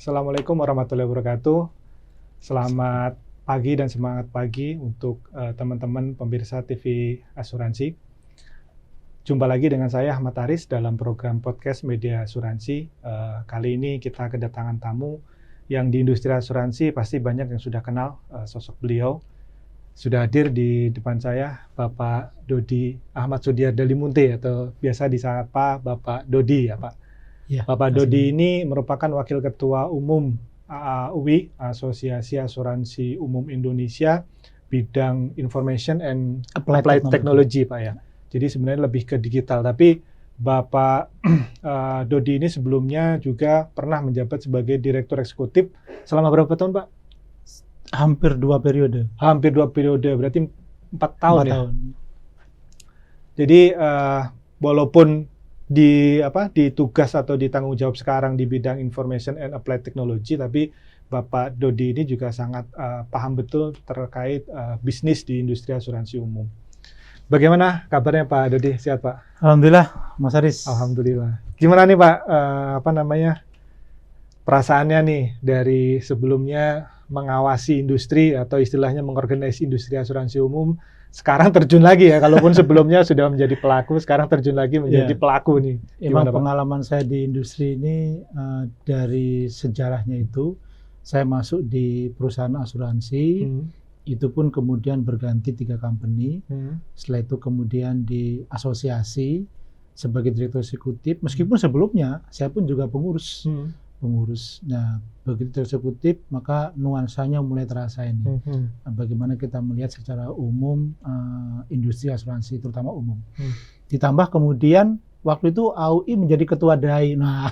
Assalamualaikum warahmatullahi wabarakatuh. Selamat pagi dan semangat pagi untuk teman-teman pemirsa TV Asuransi. Jumpa lagi dengan saya Ahmad Aris dalam program podcast Media Asuransi. Kali ini kita kedatangan tamu yang di industri asuransi pasti banyak yang sudah kenal sosok beliau. Sudah hadir di depan saya Bapak Dodi Ahmad Sudiarda Limunte atau biasa disapa Bapak Dodi ya Pak. Ya, Bapak Dodi ini merupakan Wakil Ketua Umum AAUI, Asosiasi Asuransi Umum Indonesia, bidang Information and Applied Technology, Pak ya. Jadi sebenarnya lebih ke digital, tapi Bapak Dodi ini sebelumnya juga pernah menjabat sebagai Direktur Eksekutif selama berapa tahun, Pak? Hampir 2 periode. Hampir 2 periode, berarti 4 tahun 4 ya? tahun. Jadi walaupun di tugas atau di tanggung jawab sekarang di bidang Information and Applied Technology, tapi Bapak Dodi ini juga sangat paham betul terkait bisnis di industri asuransi umum. Bagaimana kabarnya Pak Dodi? Sehat Pak? Alhamdulillah, Mas Aris. Alhamdulillah. Gimana nih Pak, perasaannya nih dari sebelumnya mengawasi industri atau istilahnya mengorganisasi industri asuransi umum, sekarang terjun lagi ya, kalaupun sebelumnya sudah menjadi pelaku, sekarang terjun lagi menjadi pelaku nih. Emang pengalaman saya di industri ini dari sejarahnya itu, saya masuk di perusahaan asuransi, itu pun kemudian berganti 3 company, setelah itu kemudian di asosiasi sebagai direktur eksekutif, meskipun sebelumnya saya pun juga pengurus. Nah, begitu eksekutif maka nuansanya mulai terasa ini. Bagaimana kita melihat secara umum industri asuransi terutama umum. Ditambah kemudian waktu itu AUI menjadi ketua DAI. Nah,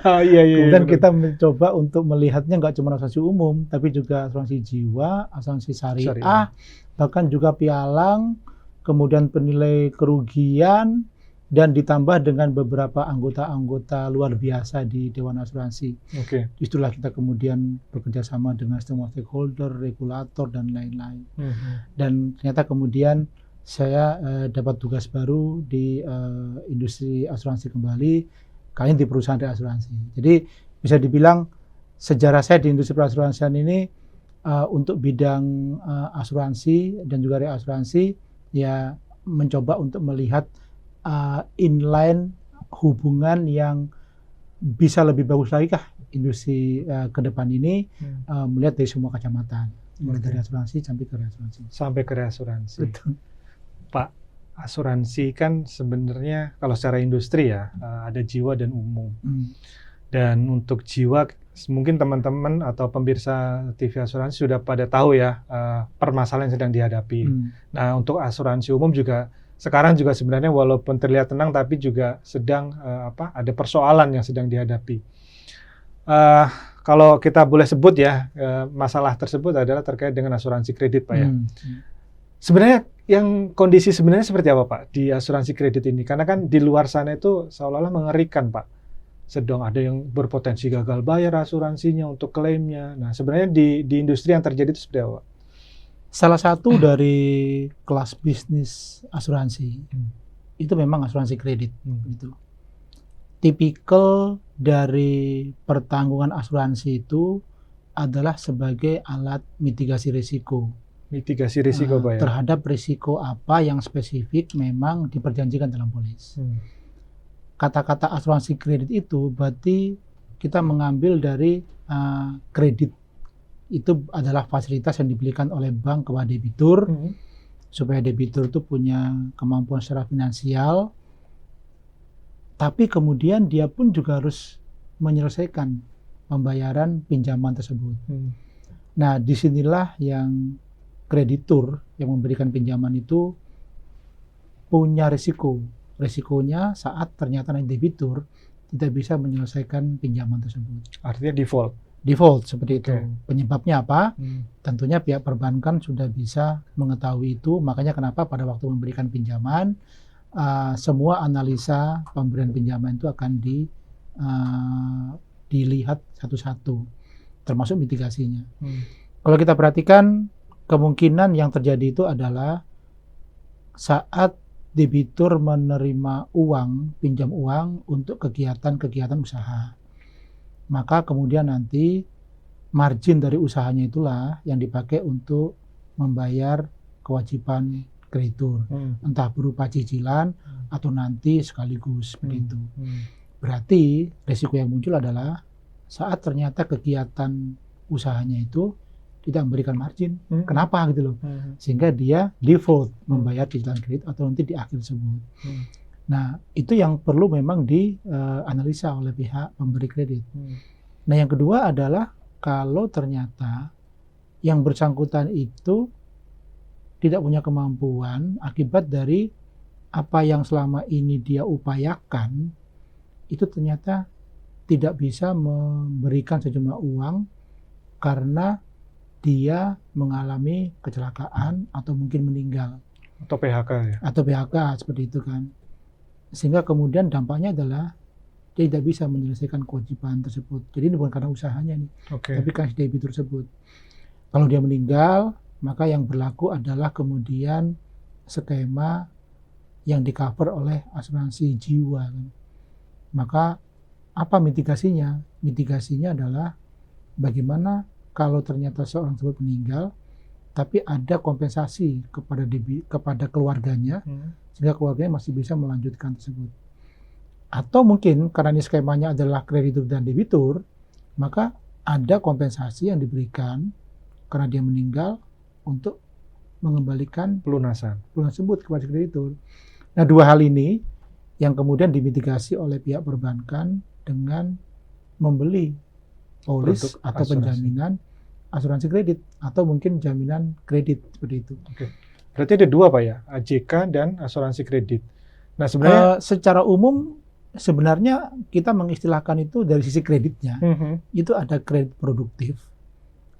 kemudian kita mencoba untuk melihatnya nggak cuma asuransi umum, tapi juga asuransi jiwa, asuransi syariah, bahkan juga pialang, kemudian penilai kerugian, dan ditambah dengan beberapa anggota-anggota luar biasa di Dewan Asuransi. Itulah kita kemudian bekerja sama dengan semua stakeholder, regulator, dan lain-lain. Dan ternyata kemudian saya dapat tugas baru di industri asuransi kembali, kali ini di perusahaan reasuransi. Jadi bisa dibilang sejarah saya di industri perasuransian ini untuk bidang asuransi dan juga reasuransi ya mencoba untuk melihat inline hubungan yang bisa lebih bagus lagi kah industri ke depan ini, melihat dari semua kacamata, mulai dari asuransi sampai ke reasuransi. Sampai ke reasuransi. Betul. Pak, asuransi kan sebenarnya kalau secara industri ya ada jiwa dan umum. Dan untuk jiwa mungkin teman-teman atau pemirsa TV Asuransi sudah pada tahu ya permasalahan yang sedang dihadapi. Nah, untuk asuransi umum juga sekarang juga sebenarnya walaupun terlihat tenang tapi juga sedang ada persoalan yang sedang dihadapi. Kalau kita boleh sebut ya, masalah tersebut adalah terkait dengan asuransi kredit Pak ya. Sebenarnya yang kondisi sebenarnya seperti apa Pak di asuransi kredit ini? Karena kan di luar sana itu seolah-olah mengerikan Pak. Sedang ada yang berpotensi gagal bayar asuransinya untuk klaimnya. Nah sebenarnya di industri yang terjadi itu seperti apa Pak? Salah satu dari kelas bisnis asuransi itu memang asuransi kredit. Gitu. Tipikal dari pertanggungan asuransi itu adalah sebagai alat mitigasi risiko. Mitigasi risiko Pak ya? Terhadap risiko apa yang spesifik memang diperjanjikan dalam polis. Kata-kata asuransi kredit itu berarti kita mengambil dari kredit. Itu adalah fasilitas yang diberikan oleh bank kepada debitur, supaya debitur itu punya kemampuan secara finansial, tapi kemudian dia pun juga harus menyelesaikan pembayaran pinjaman tersebut. Nah, disinilah yang kreditur yang memberikan pinjaman itu punya risiko. Risikonya saat ternyata debitur tidak bisa menyelesaikan pinjaman tersebut. Artinya default seperti itu. Penyebabnya apa? Tentunya pihak perbankan sudah bisa mengetahui itu, makanya kenapa pada waktu memberikan pinjaman semua analisa pemberian pinjaman itu akan dilihat satu-satu, termasuk mitigasinya. Kalau kita perhatikan kemungkinan yang terjadi itu adalah saat debitur menerima uang, pinjam uang untuk kegiatan-kegiatan usaha. maka kemudian nanti margin dari usahanya itulah yang dipakai untuk membayar kewajiban kreditur, entah berupa cicilan atau nanti sekaligus seperti itu. Berarti risiko yang muncul adalah saat ternyata kegiatan usahanya itu tidak memberikan margin. Kenapa gitu loh? Sehingga dia default membayar cicilan kredit atau nanti di akhir tersebut. Nah, itu yang perlu memang dianalisa oleh pihak pemberi kredit. Nah, yang kedua adalah kalau ternyata yang bersangkutan itu tidak punya kemampuan akibat dari apa yang selama ini dia upayakan, itu ternyata tidak bisa memberikan sejumlah uang karena dia mengalami kecelakaan atau mungkin meninggal. Atau PHK ya? Atau PHK, seperti itu kan. Sehingga kemudian dampaknya adalah dia tidak bisa menyelesaikan kewajiban tersebut. Jadi ini bukan karena usahanya nih, tapi karena si debitur tersebut. Kalau dia meninggal, maka yang berlaku adalah kemudian skema yang di-cover oleh asuransi jiwa. Maka apa mitigasinya? Mitigasinya adalah bagaimana kalau ternyata seorang tersebut meninggal, tapi ada kompensasi kepada keluarganya, sehingga keluarganya masih bisa melanjutkan tersebut. Atau mungkin karena ini skemanya adalah kreditur dan debitur, maka ada kompensasi yang diberikan karena dia meninggal untuk mengembalikan pelunasan tersebut kepada kreditur. Nah, dua hal ini yang kemudian dimitigasi oleh pihak perbankan dengan membeli polis atau penjaminan asuransi kredit atau mungkin jaminan kredit seperti itu. Berarti ada dua Pak ya, AJK dan asuransi kredit. Nah, sebenarnya secara umum sebenarnya kita mengistilahkan itu dari sisi kreditnya, itu ada kredit produktif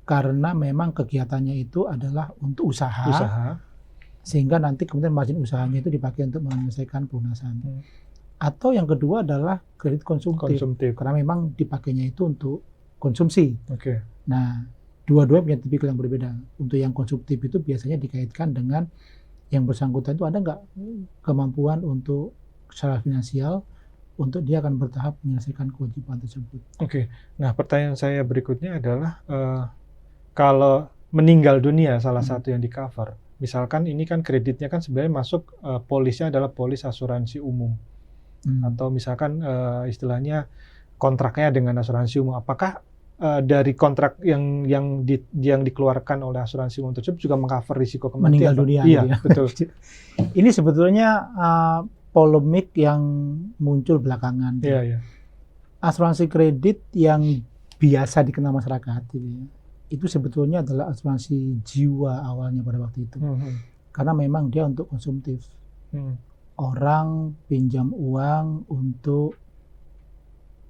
karena memang kegiatannya itu adalah untuk usaha. Sehingga nanti kemudian margin usahanya itu dipakai untuk menyelesaikan pelunasan. Atau yang kedua adalah kredit konsumtif. Karena memang dipakainya itu untuk konsumsi. Nah, dua-duanya punya tipikal yang berbeda. Untuk yang konsumtif itu biasanya dikaitkan dengan yang bersangkutan itu ada nggak kemampuan untuk secara finansial untuk dia akan bertahap menyelesaikan kewajiban tersebut. Nah pertanyaan saya berikutnya adalah kalau meninggal dunia salah satu yang di cover, misalkan ini kan kreditnya kan sebenarnya masuk polisnya adalah polis asuransi umum, atau misalkan istilahnya kontraknya dengan asuransi umum, apakah dari kontrak yang dikeluarkan oleh asuransi umum tersebut juga mengcover risiko kematian? Meninggal dunia. Iya, betul. Ini sebetulnya polemik yang muncul belakangan. Asuransi kredit yang biasa dikenal masyarakat itu sebetulnya adalah asuransi jiwa awalnya pada waktu itu. Karena memang dia untuk konsumtif. Orang pinjam uang untuk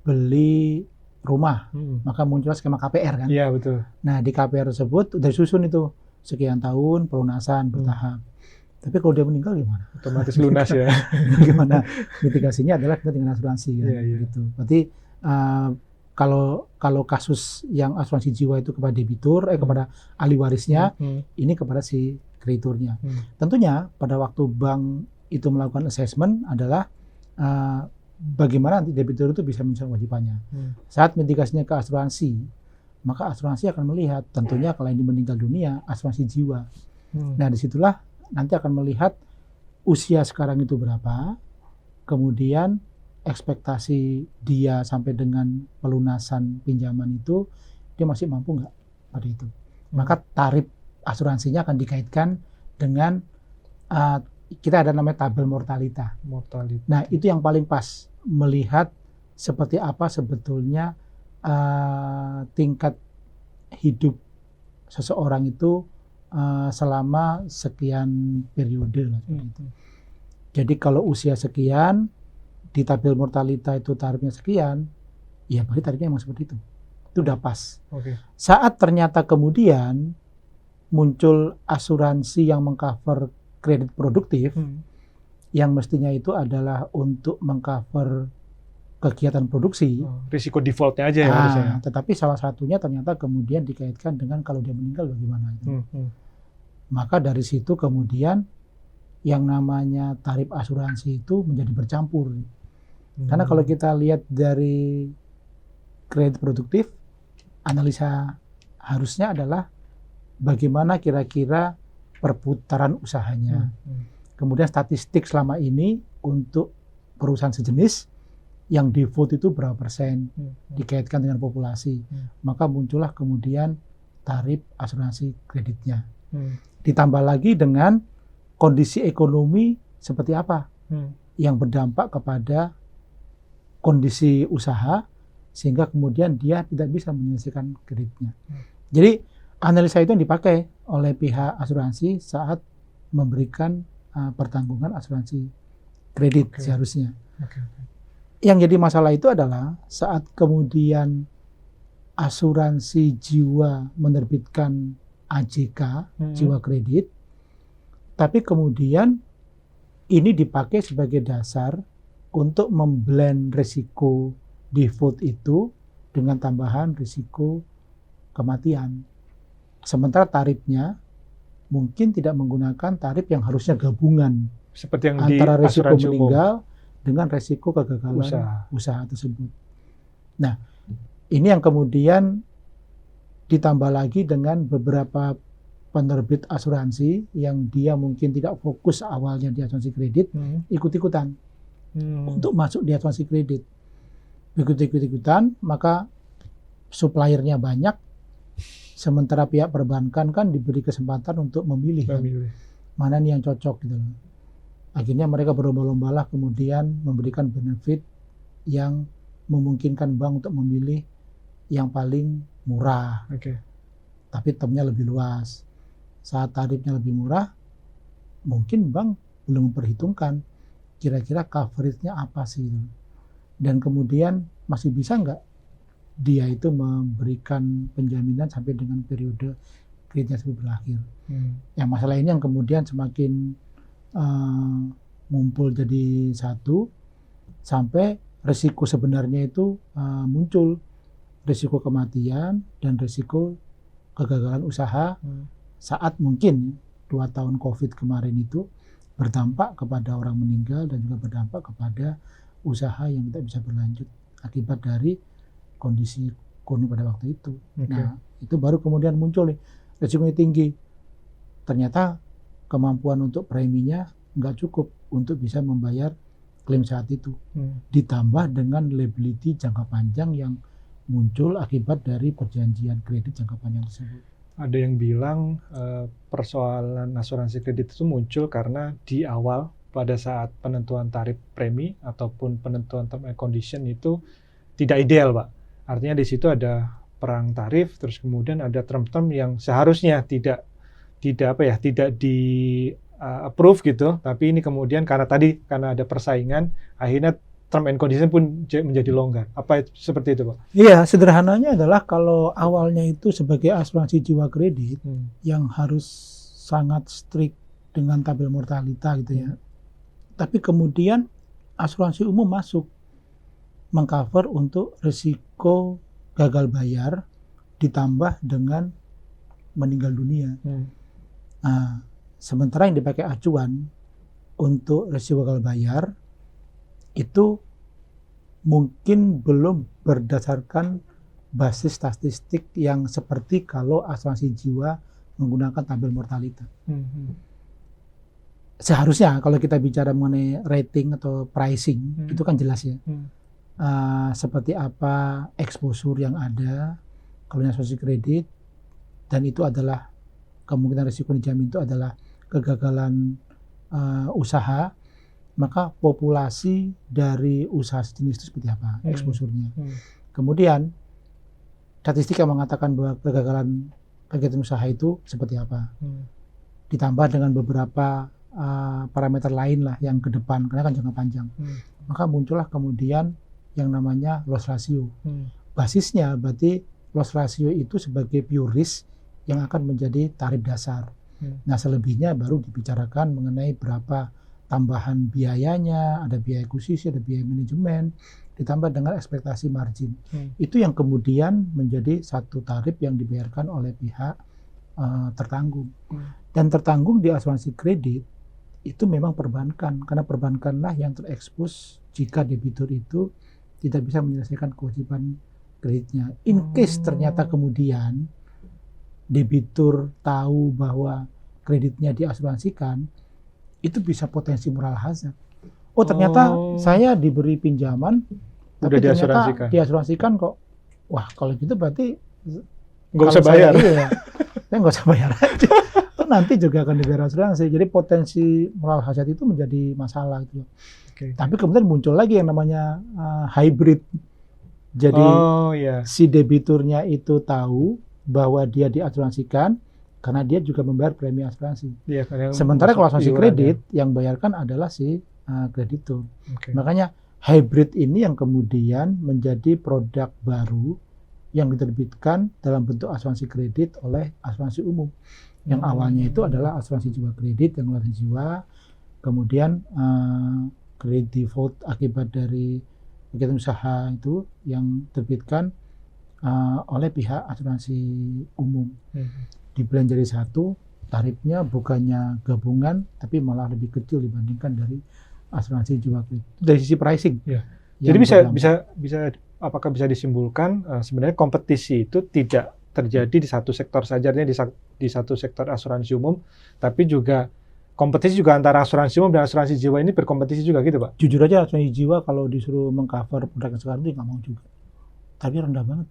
beli rumah, maka muncul skema KPR kan. Iya, betul. Nah, di KPR tersebut udah disusun itu sekian tahun pelunasan bertahap. Tapi kalau dia meninggal gimana? Otomatis lunas ya. Gimana? Mitigasinya adalah kita dengan asuransi kan, gitu. Berarti kalau kasus yang asuransi jiwa itu kepada debitur, kepada ahli warisnya, ini kepada si krediturnya. Tentunya pada waktu bank itu melakukan assessment adalah bagaimana nanti debitur itu bisa menyelesaikan kewajibannya. Saat mitigasinya ke asuransi, maka asuransi akan melihat tentunya kalau ini meninggal dunia, asuransi jiwa. Nah, disitulah nanti akan melihat usia sekarang itu berapa, kemudian ekspektasi dia sampai dengan pelunasan pinjaman itu, dia masih mampu nggak pada itu. Maka tarif asuransinya akan dikaitkan dengan kita ada namanya tabel mortalita. Nah, itu yang paling pas melihat seperti apa sebetulnya tingkat hidup seseorang itu selama sekian periode lah, gitu. Jadi kalau usia sekian di tabel mortalita itu tarifnya sekian, ya berarti tarifnya emang seperti itu. Itu udah pas. Saat ternyata kemudian muncul asuransi yang mengcover kredit produktif, yang mestinya itu adalah untuk mengcover kegiatan produksi. Risiko defaultnya aja ya harusnya. Tetapi salah satunya ternyata kemudian dikaitkan dengan kalau dia meninggal bagaimana itu. Maka dari situ kemudian yang namanya tarif asuransi itu menjadi bercampur. Karena kalau kita lihat dari kredit produktif, analisa harusnya adalah bagaimana kira-kira perputaran usahanya. Kemudian statistik selama ini untuk perusahaan sejenis yang default itu berapa persen dikaitkan dengan populasi. Maka muncullah kemudian tarif asuransi kreditnya. Ditambah lagi dengan kondisi ekonomi seperti apa yang berdampak kepada kondisi usaha sehingga kemudian dia tidak bisa menyelesaikan kreditnya. Jadi analisa itu yang dipakai oleh pihak asuransi saat memberikan pertanggungan asuransi kredit seharusnya. Yang jadi masalah itu adalah saat kemudian asuransi jiwa menerbitkan AJK, jiwa kredit, tapi kemudian ini dipakai sebagai dasar untuk memblend risiko default itu dengan tambahan risiko kematian. Sementara tarifnya mungkin tidak menggunakan tarif yang harusnya gabungan seperti yang antara di risiko asuransi meninggal dengan risiko kegagalan usaha tersebut. Nah, ini yang kemudian ditambah lagi dengan beberapa penerbit asuransi yang dia mungkin tidak fokus awalnya di asuransi kredit, ikut-ikutan untuk masuk di asuransi kredit. Begitu ikut-ikutan, maka suppliernya banyak, sementara pihak perbankan kan diberi kesempatan untuk memilih. Kan, mana nih yang cocok gitu loh. Akhirnya mereka berlomba-lombalah kemudian memberikan benefit yang memungkinkan bank untuk memilih yang paling murah. Tapi termnya lebih luas. Saat tarifnya lebih murah, mungkin bank belum memperhitungkan kira-kira coverage-nya apa sih. Dan kemudian masih bisa nggak dia itu memberikan penjaminan sampai dengan periode kreditnya sampai berakhir. Yang masalah ini yang kemudian semakin ngumpul jadi satu sampai risiko sebenarnya itu muncul, risiko kematian dan risiko kegagalan usaha saat mungkin 2 tahun COVID kemarin itu berdampak kepada orang meninggal dan juga berdampak kepada usaha yang tidak bisa berlanjut akibat dari kondisi ekonomi pada waktu itu. Nah, itu baru kemudian muncul nih, risikonya tinggi. Ternyata kemampuan untuk preminya nggak cukup untuk bisa membayar klaim saat itu. Ditambah dengan liability jangka panjang yang muncul akibat dari perjanjian kredit jangka panjang tersebut. Ada yang bilang persoalan asuransi kredit itu muncul karena di awal pada saat penentuan tarif premi ataupun penentuan term and condition itu tidak ideal, Pak. Artinya di situ ada perang tarif, terus kemudian ada term-term yang seharusnya tidak di approve gitu, tapi ini kemudian karena ada persaingan, akhirnya term and condition pun menjadi longgar. Apa seperti itu, Pak? Iya, sederhananya adalah kalau awalnya itu sebagai asuransi jiwa kredit yang harus sangat strict dengan tabel mortalita gitu ya. Tapi kemudian asuransi umum masuk mengcover untuk risiko gagal bayar ditambah dengan meninggal dunia. Nah, sementara yang dipakai acuan untuk risiko gagal bayar itu mungkin belum berdasarkan basis statistik yang seperti kalau asuransi jiwa menggunakan tabel mortalita. Seharusnya kalau kita bicara mengenai rating atau pricing itu kan jelas ya. Seperti apa exposure yang ada kalau asuransi kredit, dan itu adalah kemungkinan risiko dijamin itu adalah kegagalan usaha, maka populasi dari usaha sejenis itu seperti apa exposure-nya. Kemudian statistik yang mengatakan bahwa kegagalan kegiatan usaha itu seperti apa, ditambah dengan beberapa parameter lain lah yang ke depan karena kan jangka panjang, maka muncullah kemudian yang namanya loss ratio. Basisnya berarti loss ratio itu sebagai pure risk yang akan menjadi tarif dasar. Nah, selebihnya baru dibicarakan mengenai berapa tambahan biayanya, ada biaya akuisisi, ada biaya manajemen, ditambah dengan ekspektasi margin. Itu yang kemudian menjadi satu tarif yang dibayarkan oleh pihak tertanggung. Dan tertanggung di asuransi kredit itu memang perbankan, karena perbankanlah yang terekspos jika debitur itu tidak bisa menyelesaikan kewajiban kreditnya. In case ternyata kemudian debitur tahu bahwa kreditnya diasuransikan, itu bisa potensi moral hazard. Oh ternyata saya diberi pinjaman, tapi ternyata diasuransikan kok. Wah kalau gitu berarti nggak usah bayar. Iya, saya nggak usah bayar aja. Itu nanti juga akan dibayar asuransi. Jadi potensi moral hazard itu menjadi masalah gitu. Tapi kemudian muncul lagi yang namanya hybrid. Jadi si debiturnya itu tahu bahwa dia diasuransikan karena dia juga membayar premi asuransi. Sementara kalau asuransi kredit yang bayarkan adalah si kreditur. Makanya hybrid ini yang kemudian menjadi produk baru yang diterbitkan dalam bentuk asuransi kredit oleh asuransi umum. Yang awalnya itu adalah asuransi jiwa kredit yang asuransi jiwa, kemudian kredit default akibat dari kegiatan usaha itu yang diterbitkan oleh pihak asuransi umum. Di blend jadi satu, tarifnya bukannya gabungan tapi malah lebih kecil dibandingkan dari asuransi jiwa kredit. Dari sisi pricing. Jadi apakah bisa disimpulkan sebenarnya kompetisi itu tidak terjadi di satu sektor saja, di satu sektor asuransi umum, tapi juga kompetisi juga antara asuransi umum dan asuransi jiwa ini berkompetisi juga gitu Pak? Jujur aja asuransi jiwa kalau disuruh mengcover produk sekarang itu nggak mau juga. Tapi rendah banget.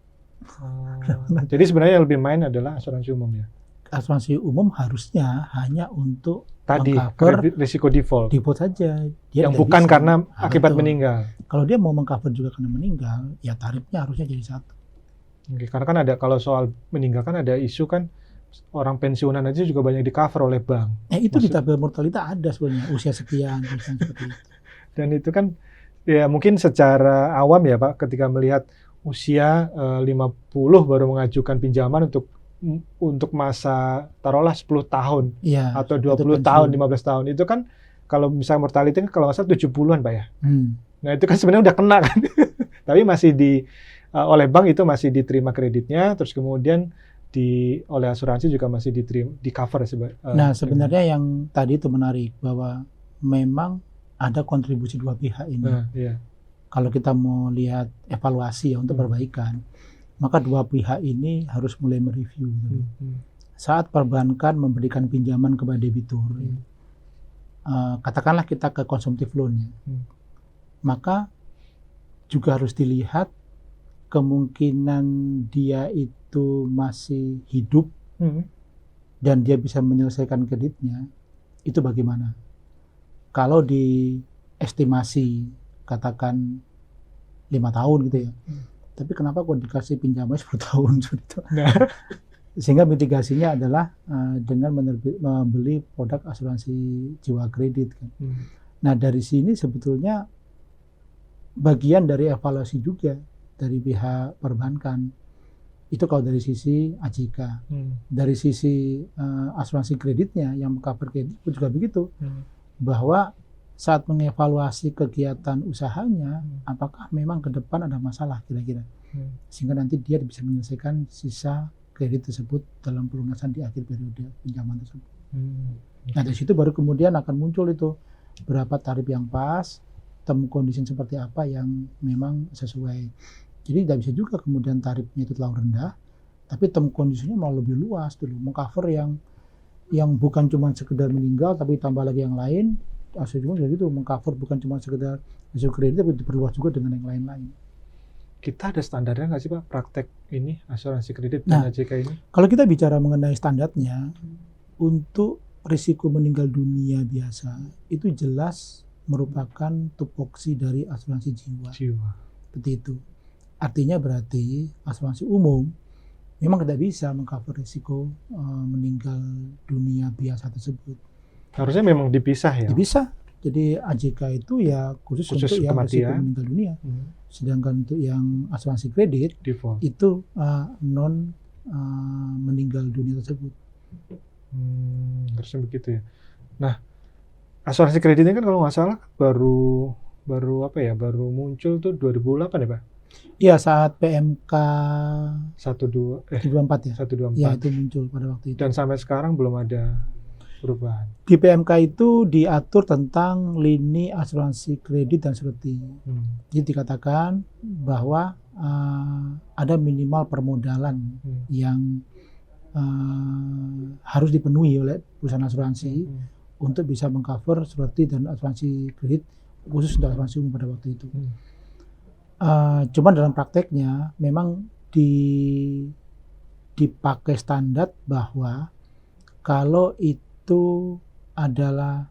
Jadi sebenarnya yang lebih main adalah asuransi umum ya? Asuransi umum harusnya hanya untuk tadi mengcover risiko default saja. Dia yang bukan bisa, karena akibat meninggal. Kalau dia mau mengcover juga karena meninggal, ya tarifnya harusnya jadi satu. Karena kan ada kalau soal meninggal kan ada isu kan orang pensiunan aja juga banyak di cover oleh bank. Itu di tabel mortalitas ada sebenarnya usia sekian seperti itu. Dan itu kan ya mungkin secara awam ya Pak ketika melihat usia 50 baru mengajukan pinjaman untuk masa taruhlah 10 tahun atau 20 tahun, 15 tahun itu kan kalau misalnya mortality kan kalau nggak salah 70-an Pak ya. Nah itu kan sebenarnya udah kena kan. Tapi masih oleh bank itu masih diterima kreditnya, terus kemudian oleh asuransi juga masih di cover. Nah sebenarnya yang tadi itu menarik bahwa memang ada kontribusi dua pihak ini. Kalau kita mau lihat evaluasi untuk perbaikan, maka dua pihak ini harus mulai mereview. Saat perbankan memberikan pinjaman kepada debitur, katakanlah kita ke konsumtif loan-nya, maka juga harus dilihat kemungkinan dia itu masih hidup dan dia bisa menyelesaikan kreditnya, itu bagaimana? Kalau diestimasi katakan 5 tahun gitu ya, tapi kenapa kok dikasih pinjaman 10 tahun? Sehingga mitigasinya adalah dengan membeli produk asuransi jiwa kredit kan. Nah dari sini sebetulnya bagian dari evaluasi juga dari pihak perbankan itu kalau dari sisi AJK, dari sisi asuransi kreditnya yang cover kredit juga begitu, bahwa saat mengevaluasi kegiatan usahanya, apakah memang ke depan ada masalah kira-kira, sehingga nanti dia bisa menyelesaikan sisa kredit tersebut dalam pelunasan di akhir periode pinjaman tersebut. Nah dari situ baru kemudian akan muncul itu berapa tarif yang pas, term condition seperti apa yang memang sesuai. Jadi tidak bisa juga kemudian tarifnya itu terlalu rendah, tapi term conditionnya malah lebih luas dulu, mengcover yang bukan cuma sekedar meninggal, tapi tambah lagi yang lain. Asuransi gitu mengcover bukan cuma sekedar risiko kredit, tapi diperluas juga dengan yang lain-lain. Kita ada standarnya nggak sih Pak praktek ini asuransi kredit dan AJK ini? Kalau kita bicara mengenai standarnya, untuk risiko meninggal dunia biasa itu jelas merupakan tupoksi dari asuransi jiwa. Seperti itu. Artinya berarti asuransi umum memang tidak bisa mengcover risiko meninggal dunia biasa tersebut. Harusnya memang dipisah ya? Dipisah. Jadi AJK itu ya khusus untuk yang risiko meninggal dunia. Sedangkan untuk yang asuransi kredit default itu non meninggal dunia tersebut. Harusnya begitu ya. Nah, asuransi kredit ini kan kalau nggak salah baru muncul tuh 2008 ya Pak? Iya, saat PMK 124 ya. 124. Ya, itu muncul pada waktu itu. Dan sampai sekarang belum ada perubahan. Di PMK itu diatur tentang lini asuransi kredit dan surety. Jadi dikatakan bahwa ada minimal permodalan yang harus dipenuhi oleh perusahaan asuransi untuk bisa mengcover surety dan asuransi kredit khusus untuk asuransi umum pada waktu itu. Cuman dalam prakteknya memang dipakai standar bahwa kalau itu adalah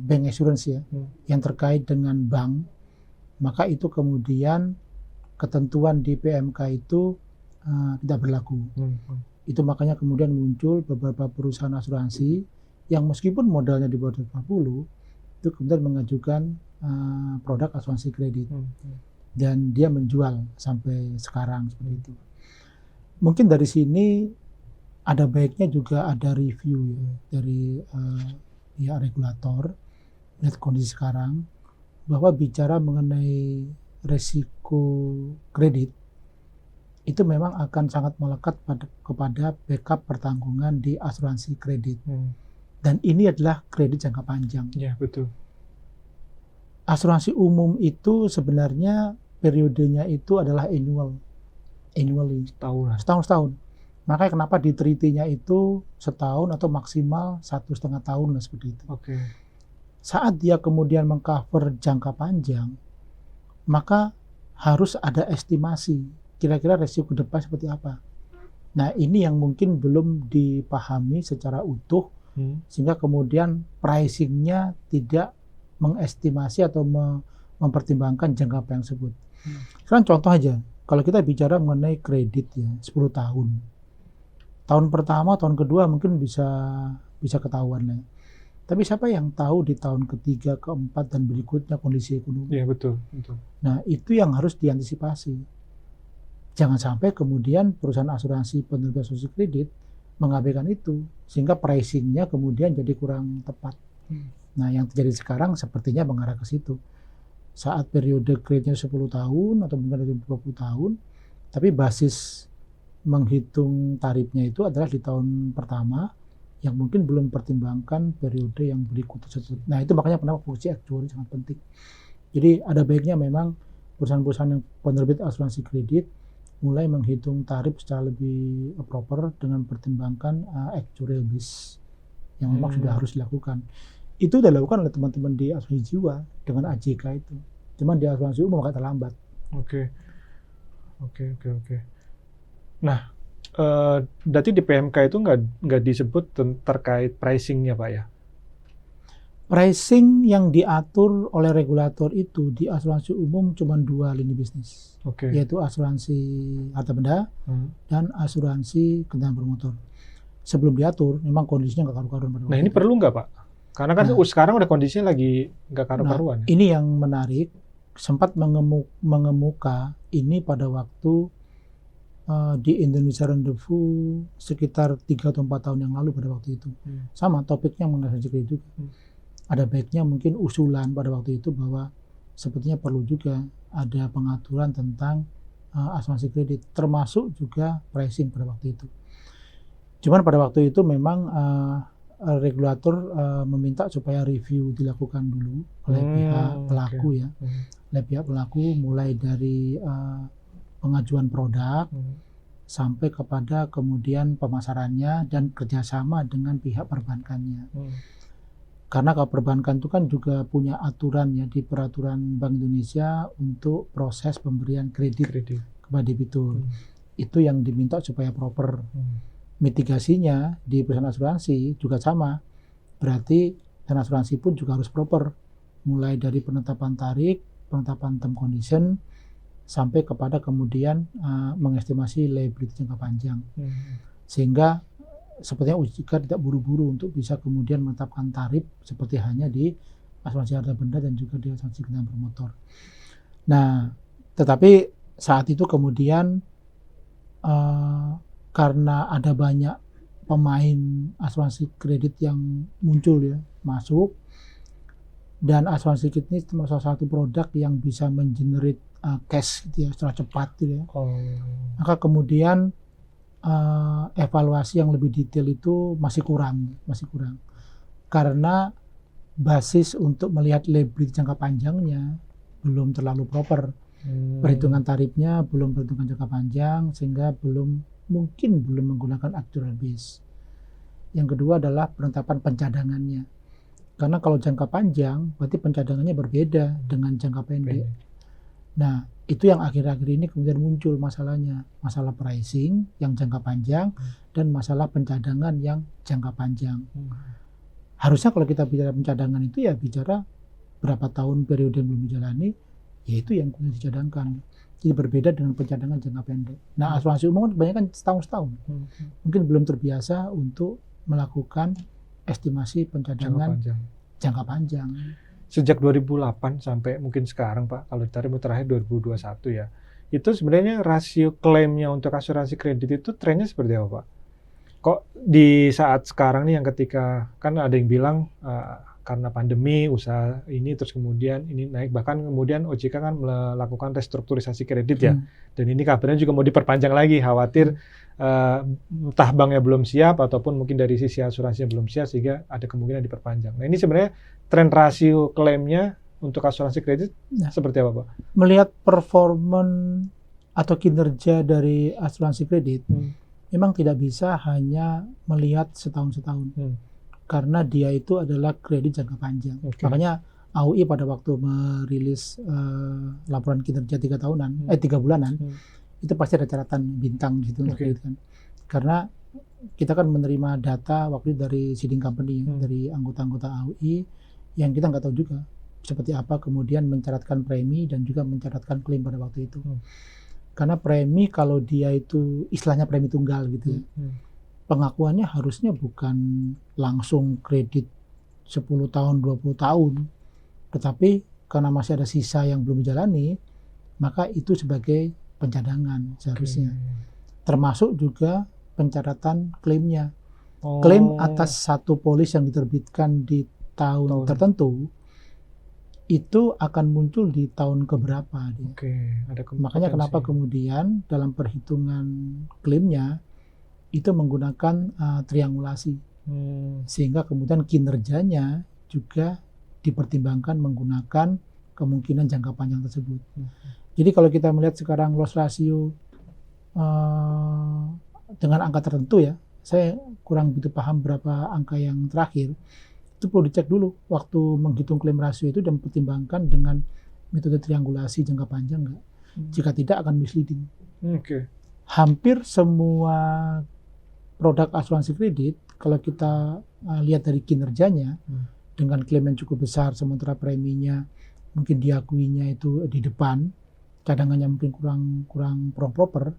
bank assurance ya, yang terkait dengan bank, maka itu kemudian ketentuan di PMK itu tidak berlaku. Itu makanya kemudian muncul beberapa perusahaan asuransi yang meskipun modalnya di bawah 40 itu kemudian mengajukan produk asuransi kredit dan dia menjual sampai sekarang seperti itu. Mungkin dari sini ada baiknya juga ada review ya, dari regulator lihat kondisi sekarang bahwa bicara mengenai resiko kredit itu memang akan sangat melekat kepada backup pertanggungan di asuransi kredit. Dan ini adalah kredit jangka panjang. Ya, betul. Asuransi umum itu sebenarnya periodenya itu adalah annually. Setahun. Makanya kenapa di treaty-nya itu setahun atau maksimal 1,5 tahun lah seperti itu. Saat dia kemudian mengcover jangka panjang, maka harus ada estimasi kira-kira resiko ke depan seperti apa. Nah, ini yang mungkin belum dipahami secara utuh, sehingga kemudian pricing-nya tidak mengestimasi atau mempertimbangkan jangka panjang tersebut. Sekarang contoh aja, kalau kita bicara mengenai kredit ya, 10 tahun. Tahun pertama, tahun kedua mungkin bisa ketahuan ya. Tapi siapa yang tahu di tahun ketiga, keempat, dan berikutnya kondisi ekonomi? Iya, betul. Nah, itu yang harus diantisipasi. Jangan sampai kemudian perusahaan asuransi penerbit asuransi kredit mengabaikan itu, sehingga pricing-nya kemudian jadi kurang tepat. Nah, yang terjadi sekarang sepertinya mengarah ke situ. Saat periode kreditnya 10 tahun atau mungkin 20 tahun, tapi basis menghitung tarifnya itu adalah di tahun pertama, yang mungkin belum pertimbangkan periode yang berikut tersebut. Nah, itu makanya kenapa fungsi actuary sangat penting. Jadi ada baiknya memang perusahaan-perusahaan yang penerbit asuransi kredit mulai menghitung tarif secara lebih proper dengan pertimbangkan actuarial base yang memang sudah harus dilakukan. Itu sudah dilakukan oleh teman-teman di asuransi jiwa dengan AJK itu. Cuman di asuransi umum agak terlambat. Oke. Nah, berarti di PMK itu nggak disebut terkait pricing-nya, Pak ya? Pricing yang diatur oleh regulator itu di asuransi umum cuma 2 lini bisnis, yaitu asuransi harta benda dan asuransi kendaraan bermotor. Sebelum diatur, memang kondisinya nggak karu-karuan. Nah, ini perlu nggak, Pak? Karena kan sekarang udah kondisinya lagi nggak karu-karuan. Nah, ini yang menarik, sempat mengemuka ini pada waktu di Indonesia Rendezvous sekitar 3 atau 4 tahun yang lalu pada waktu itu. Sama topiknya mengenai asuransi kredit juga. Ada baiknya mungkin usulan pada waktu itu bahwa sepertinya perlu juga ada pengaturan tentang asuransi kredit, termasuk juga pricing pada waktu itu. Cuman pada waktu itu memang regulator meminta supaya review dilakukan dulu oleh pihak pelaku ya, oleh pihak pelaku mulai dari pengajuan produk sampai kepada kemudian pemasarannya dan kerjasama dengan pihak perbankannya. Karena kalau perbankan itu kan juga punya aturan ya di peraturan Bank Indonesia untuk proses pemberian kredit kepada debitur. Itu yang diminta supaya proper. Mitigasinya di perusahaan asuransi juga sama. Berarti perusahaan asuransi pun juga harus proper. Mulai dari penetapan tarif, penetapan term condition, sampai kepada kemudian mengestimasi liability jangka panjang. Sehingga sepertinya OJK tidak buru-buru untuk bisa kemudian menetapkan tarif seperti hanya di asuransi harta benda dan juga di asuransi kendaraan bermotor. Nah, tetapi saat itu kemudian karena ada banyak pemain asuransi kredit yang muncul ya, masuk, dan asuransi kredit ini salah satu produk yang bisa mengenerate cash gitu ya, secara cepat gitu ya. Maka kemudian evaluasi yang lebih detail itu masih kurang karena basis untuk melihat liability jangka panjangnya belum terlalu proper. Perhitungan tarifnya belum perhitungan jangka panjang, sehingga mungkin belum menggunakan actual base. Yang kedua adalah penetapan pencadangannya. Karena kalau jangka panjang, berarti pencadangannya berbeda dengan jangka pendek. Nah, itu yang akhir-akhir ini kemudian muncul masalahnya. Masalah pricing yang jangka panjang dan masalah pencadangan yang jangka panjang. Harusnya kalau kita bicara pencadangan itu ya bicara berapa tahun periode yang belum dijalani, yaitu yang kemudian dicadangkan. Jadi berbeda dengan pencadangan jangka pendek. Nah, asuransi umum kan kebanyakan setahun. Mungkin belum terbiasa untuk melakukan estimasi pencadangan jangka panjang. Sejak 2008 sampai mungkin sekarang Pak, kalau ditarik terakhir 2021 ya, itu sebenarnya rasio klaimnya untuk asuransi kredit itu trennya seperti apa Pak? Kok di saat sekarang nih yang ketika, kan ada yang bilang karena pandemi usaha ini terus kemudian ini naik, bahkan kemudian OJK kan melakukan restrukturisasi kredit ya, dan ini kabarnya juga mau diperpanjang lagi, khawatir entah banknya belum siap ataupun mungkin dari sisi asuransinya belum siap sehingga ada kemungkinan diperpanjang. Nah ini sebenarnya tren rasio klaimnya untuk asuransi kredit seperti apa Pak? Melihat performan atau kinerja dari asuransi kredit, memang tidak bisa hanya melihat setahun-setahun. Karena dia itu adalah kredit jangka panjang. Makanya AUI pada waktu merilis laporan kinerja 3 bulanan, itu pasti ada catatan bintang di situ. Kan. Karena kita kan menerima data waktu itu dari seeding company, dari anggota-anggota AUI, yang kita nggak tahu juga seperti apa kemudian mencatatkan premi dan juga mencatatkan klaim pada waktu itu. Karena premi kalau dia itu istilahnya premi tunggal gitu ya, pengakuannya harusnya bukan langsung kredit 10 tahun, 20 tahun, tetapi karena masih ada sisa yang belum dijalani, maka itu sebagai pencadangan seharusnya. Termasuk juga pencatatan klaimnya. Klaim atas satu polis yang diterbitkan di tahun tertentu, itu akan muncul di tahun keberapa dia. Makanya kenapa kemudian dalam perhitungan klaimnya itu menggunakan triangulasi, sehingga kemudian kinerjanya juga dipertimbangkan menggunakan kemungkinan jangka panjang tersebut. Jadi kalau kita melihat sekarang loss ratio dengan angka tertentu ya, saya kurang begitu paham berapa angka yang terakhir, itu perlu dicek dulu waktu menghitung klaim rasio itu dan mempertimbangkan dengan metode triangulasi jangka panjang enggak. Jika tidak akan misleading. Hampir semua produk asuransi kredit, kalau kita lihat dari kinerjanya, dengan klaim yang cukup besar, sementara preminya mungkin diakuinya itu di depan, cadangannya mungkin kurang proper,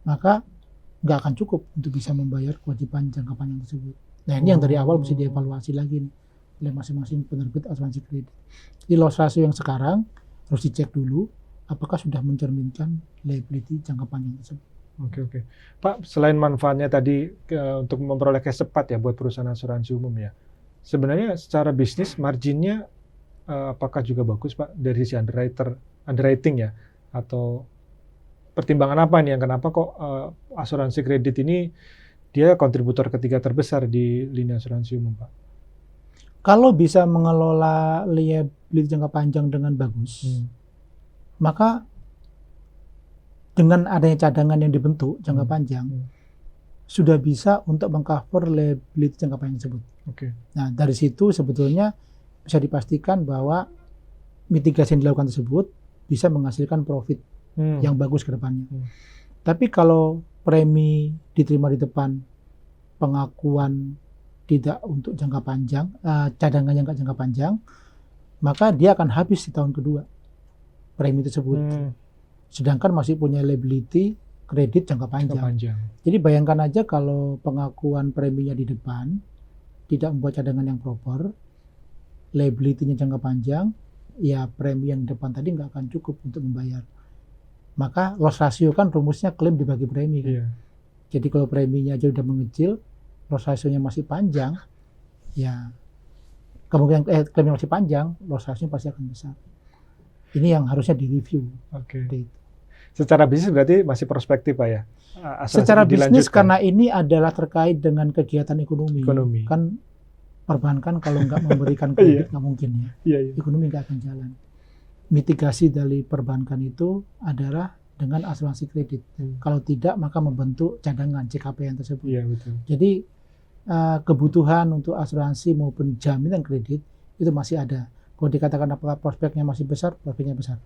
maka nggak akan cukup untuk bisa membayar kewajiban jangka panjang tersebut. Nah ini yang dari awal mesti dievaluasi lagi nih oleh masing-masing penerbit asuransi kredit. Jadi loss ratio yang sekarang harus dicek dulu apakah sudah mencerminkan liability jangka panjang tersebut. Oke. Pak, selain manfaatnya tadi untuk memperoleh cash cepat ya buat perusahaan asuransi umum ya, sebenarnya secara bisnis marginnya apakah juga bagus Pak dari sisi underwriting ya, atau pertimbangan apa nih yang kenapa kok asuransi kredit ini dia kontributor ketiga terbesar di lini asuransi umum Pak? Kalau bisa mengelola liability jangka panjang dengan bagus, maka dengan adanya cadangan yang dibentuk jangka panjang, sudah bisa untuk mengcover liability jangka panjang tersebut. Nah dari situ sebetulnya bisa dipastikan bahwa mitigasi yang dilakukan tersebut bisa menghasilkan profit yang bagus ke depannya. Tapi kalau premi diterima di depan, pengakuan tidak untuk jangka panjang, cadangan yang jangka panjang, maka dia akan habis di tahun kedua premi tersebut. Sedangkan masih punya liability kredit jangka panjang. Jadi bayangkan aja kalau pengakuan preminya di depan, tidak membuat cadangan yang proper, liability-nya jangka panjang, ya premi yang di depan tadi nggak akan cukup untuk membayar. Maka loss ratio kan rumusnya klaim dibagi premi kan. Jadi kalau preminya aja udah mengecil, loss ratio-nya masih panjang, ya kemungkinan klaimnya masih panjang, loss ratio pasti akan besar. Ini yang harusnya direview. Secara bisnis berarti masih prospektif Pak ya? Secara bisnis karena ini adalah terkait dengan kegiatan ekonomi. Kan perbankan kalau nggak memberikan kredit nggak mungkin ya. Ekonomi nggak akan jalan. mitigasi dari perbankan itu adalah dengan asuransi kredit. Kalau tidak, maka membentuk cadangan CKPN tersebut. Iya, betul. Jadi kebutuhan untuk asuransi maupun jaminan kredit itu masih ada. Kalau dikatakan apakah prospeknya masih besar, prospeknya besar.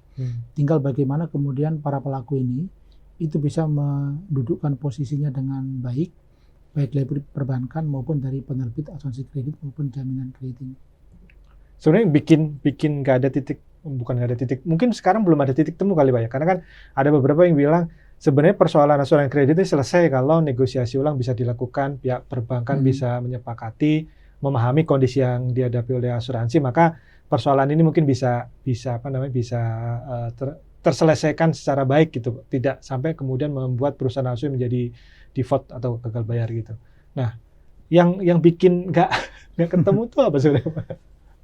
Tinggal bagaimana kemudian para pelaku ini itu bisa mendudukkan posisinya dengan baik dari perbankan maupun dari penerbit asuransi kredit maupun jaminan kredit ini. Sebenarnya bikin nggak ada titik, bukan nggak ada titik, mungkin sekarang belum ada titik temu kali Pak ya, karena kan ada beberapa yang bilang sebenarnya persoalan asuransi kredit itu selesai kalau negosiasi ulang bisa dilakukan, pihak perbankan bisa menyepakati, memahami kondisi yang dihadapi oleh asuransi, maka persoalan ini mungkin bisa terselesaikan secara baik gitu, tidak sampai kemudian membuat perusahaan asuransi menjadi default atau gagal bayar gitu. Nah, yang bikin nggak ketemu tuh apa sebenarnya Pak?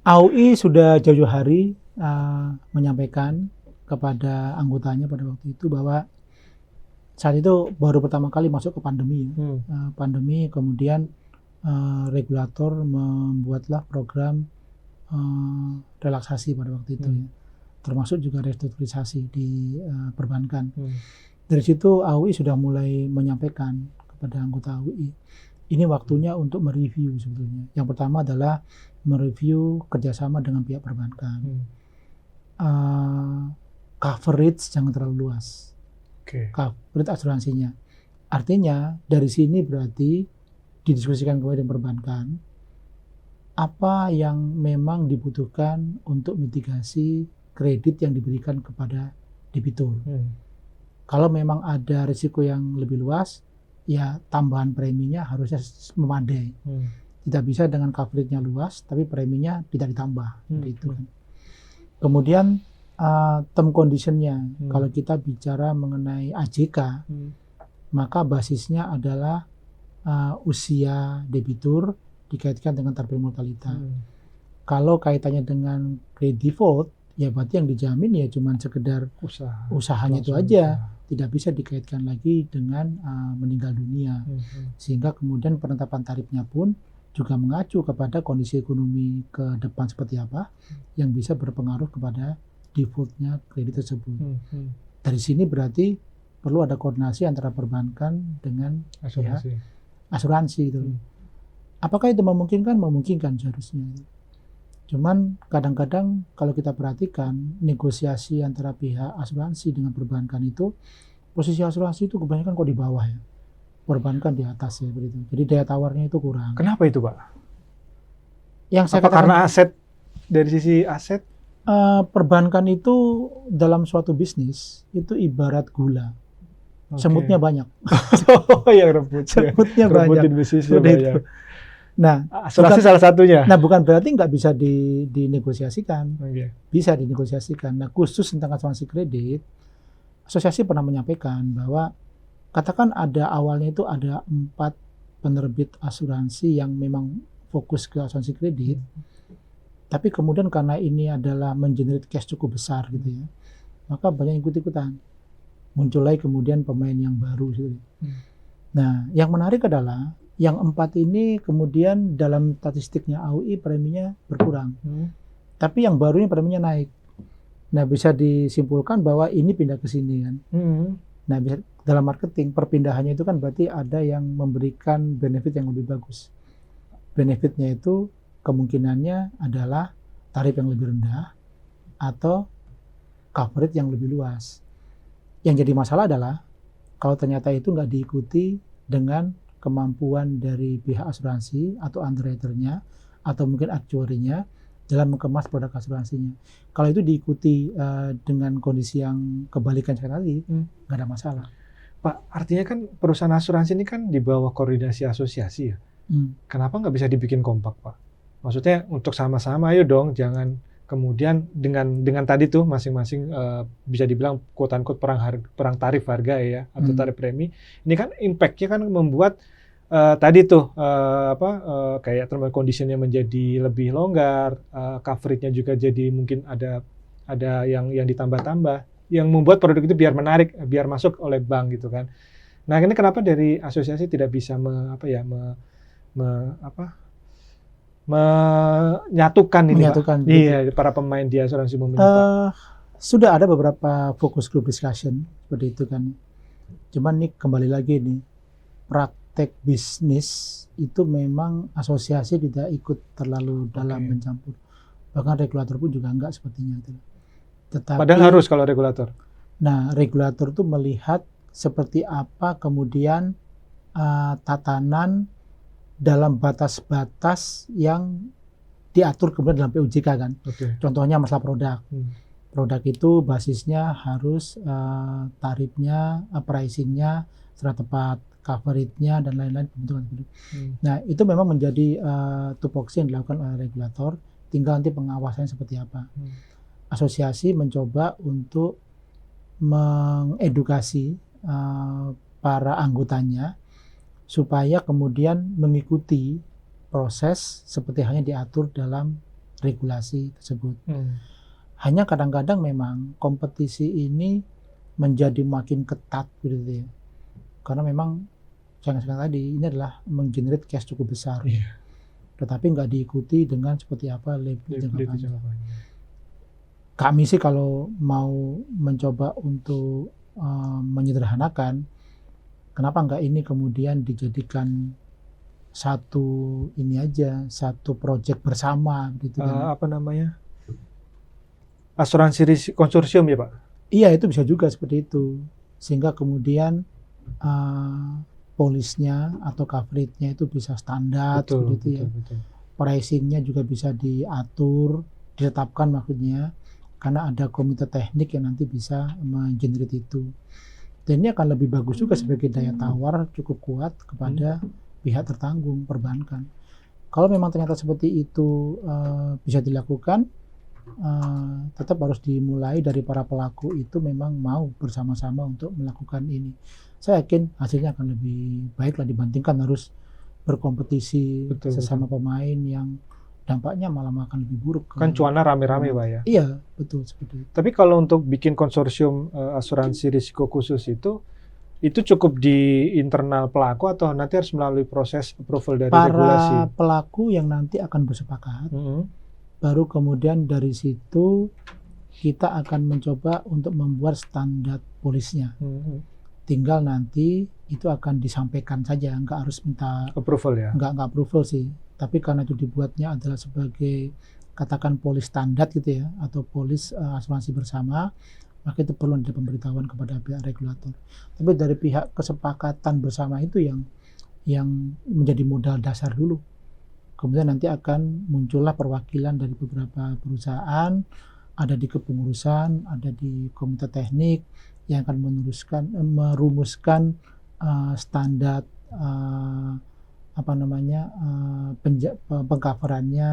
AUI sudah jauh-jauh hari menyampaikan kepada anggotanya pada waktu itu bahwa saat itu baru pertama kali masuk ke pandemi. Pandemi, kemudian regulator membuatlah program relaksasi pada waktu itu, ya. Termasuk juga restrukturisasi di perbankan. Dari situ AUI sudah mulai menyampaikan kepada anggota AUI, ini waktunya untuk mereview sebetulnya. Yang pertama adalah mereview kerjasama dengan pihak perbankan. Coverage jangan terlalu luas. Coverage asuransinya. Artinya dari sini berarti didiskusikan kembali dengan perbankan apa yang memang dibutuhkan untuk mitigasi kredit yang diberikan kepada debitur. Kalau memang ada risiko yang lebih luas, ya tambahan preminya harusnya memadai. Tidak bisa dengan coverage-nya luas, tapi preminya tidak ditambah. Gitu kan. Kemudian term condition-nya, kalau kita bicara mengenai AJK, maka basisnya adalah usia debitur dikaitkan dengan target mortalita. Kalau kaitannya dengan credit default, ya berarti yang dijamin ya cuma sekedar usahanya itu aja. Tidak bisa dikaitkan lagi dengan meninggal dunia. Sehingga kemudian penetapan tarifnya pun juga mengacu kepada kondisi ekonomi ke depan seperti apa yang bisa berpengaruh kepada defaultnya kredit tersebut. Dari sini berarti perlu ada koordinasi antara perbankan dengan asuransi gitu. Apakah itu memungkinkan? Memungkinkan seharusnya. Cuman kadang-kadang kalau kita perhatikan negosiasi antara pihak asuransi dengan perbankan itu, posisi asuransi itu kebanyakan kok di bawah ya. Perbankan di atas ya begitu. Jadi daya tawarnya itu kurang. Kenapa itu Pak? Yang saya katakan, karena aset, dari sisi aset? Perbankan itu dalam suatu bisnis itu ibarat gula. Semutnya banyak. Semutnya banyak. Itu. Nah, asuransi salah satunya. Nah, bukan berarti nggak bisa dinegosiasikan. Bisa dinegosiasikan. Nah, khusus tentang asuransi kredit, asosiasi pernah menyampaikan bahwa katakan ada awalnya itu ada 4 penerbit asuransi yang memang fokus ke asuransi kredit, tapi kemudian karena ini adalah mengenerate cash cukup besar gitu ya, maka banyak yang ikut-ikutan. Muncullah kemudian pemain yang baru gitu. Nah, yang menarik adalah yang 4 ini kemudian dalam statistiknya AUI preminya berkurang. Tapi yang baru ini preminya naik. Nah, bisa disimpulkan bahwa ini pindah ke sini kan. Nah, bisa dalam marketing perpindahannya itu kan berarti ada yang memberikan benefit yang lebih bagus. Benefitnya itu kemungkinannya adalah tarif yang lebih rendah atau coverage yang lebih luas. Yang jadi masalah adalah kalau ternyata itu nggak diikuti dengan kemampuan dari pihak asuransi atau underwriter-nya atau mungkin actuary-nya dalam mengemas produk asuransinya. Kalau itu diikuti dengan kondisi yang kebalikan sekali, nggak ada masalah. Pak, artinya kan perusahaan asuransi ini kan di bawah koordinasi asosiasi ya. Kenapa nggak bisa dibikin kompak Pak? Maksudnya untuk sama-sama, ayo dong, jangan kemudian dengan tadi tuh masing-masing bisa dibilang quote-unquote perang tarif harga ya atau tarif premi. Ini kan impact-nya kan membuat tadi tuh kayak term condition-nya menjadi lebih longgar, coverage-nya juga jadi mungkin ada yang ditambah-tambah, yang membuat produk itu biar menarik, biar masuk oleh bank gitu kan. Nah, ini kenapa dari asosiasi tidak bisa menyatukan ini, Pak? Iya, para pemain di asuransi umum ini, Pak. Sudah ada beberapa focus group discussion seperti itu kan. Cuman nih kembali lagi nih, praktek bisnis itu memang asosiasi tidak ikut terlalu dalam mencampur. Bahkan regulator pun juga enggak sepertinya itu. Tetapi, padahal harus kalau regulator. Nah, regulator itu melihat seperti apa kemudian tatanan dalam batas-batas yang diatur kemudian dalam PUJK kan. Contohnya masalah produk. Produk itu basisnya harus tarifnya, pricingnya secara tepat, coverage-nya dan lain-lain pembentukan produk. Nah, itu memang menjadi tupoksi yang dilakukan oleh regulator, tinggal nanti pengawasannya seperti apa. Asosiasi mencoba untuk mengedukasi para anggotanya supaya kemudian mengikuti proses seperti halnya diatur dalam regulasi tersebut. Hanya kadang-kadang memang kompetisi ini menjadi makin ketat gitu ya. Karena memang jangan tadi ini adalah menggenerate cash cukup besar. Tetapi nggak diikuti dengan seperti apa liability jangka panjang. Kami sih kalau mau mencoba untuk menyederhanakan, kenapa nggak ini kemudian dijadikan satu ini aja, satu project bersama gitu kan. Apa namanya? Asuransi risiko konsorsium ya Pak? Iya, itu bisa juga seperti itu. Sehingga kemudian polisnya atau coverage-nya itu bisa standar betul. Pricing-nya juga bisa diatur, ditetapkan maksudnya, karena ada komite teknik yang nanti bisa mengenerate itu. Dan ini akan lebih bagus juga sebagai daya tawar cukup kuat kepada pihak tertanggung perbankan. Kalau memang ternyata seperti itu bisa dilakukan, tetap harus dimulai dari para pelaku itu memang mau bersama-sama untuk melakukan ini. Saya yakin hasilnya akan lebih baik lah dibandingkan harus berkompetisi sesama pemain yang dampaknya malah akan lebih buruk. Kan cuana rame-rame Pak ya? Iya, betul seperti itu. Tapi kalau untuk bikin konsorsium asuransi risiko khusus itu cukup di internal pelaku atau nanti harus melalui proses approval dari regulasi? Para pelaku yang nanti akan bersepakat, baru kemudian dari situ kita akan mencoba untuk membuat standar polisnya. Tinggal nanti itu akan disampaikan saja, nggak harus minta approval ya? Nggak approval sih. Tapi karena itu dibuatnya adalah sebagai katakan polis standar gitu ya, atau polis asuransi bersama, maka itu perlu ada pemberitahuan kepada pihak regulator. Tapi dari pihak kesepakatan bersama itu yang menjadi modal dasar dulu. Kemudian nanti akan muncullah perwakilan dari beberapa perusahaan, ada di kepengurusan, ada di komite teknik yang akan merumuskan standar pengcoverannya,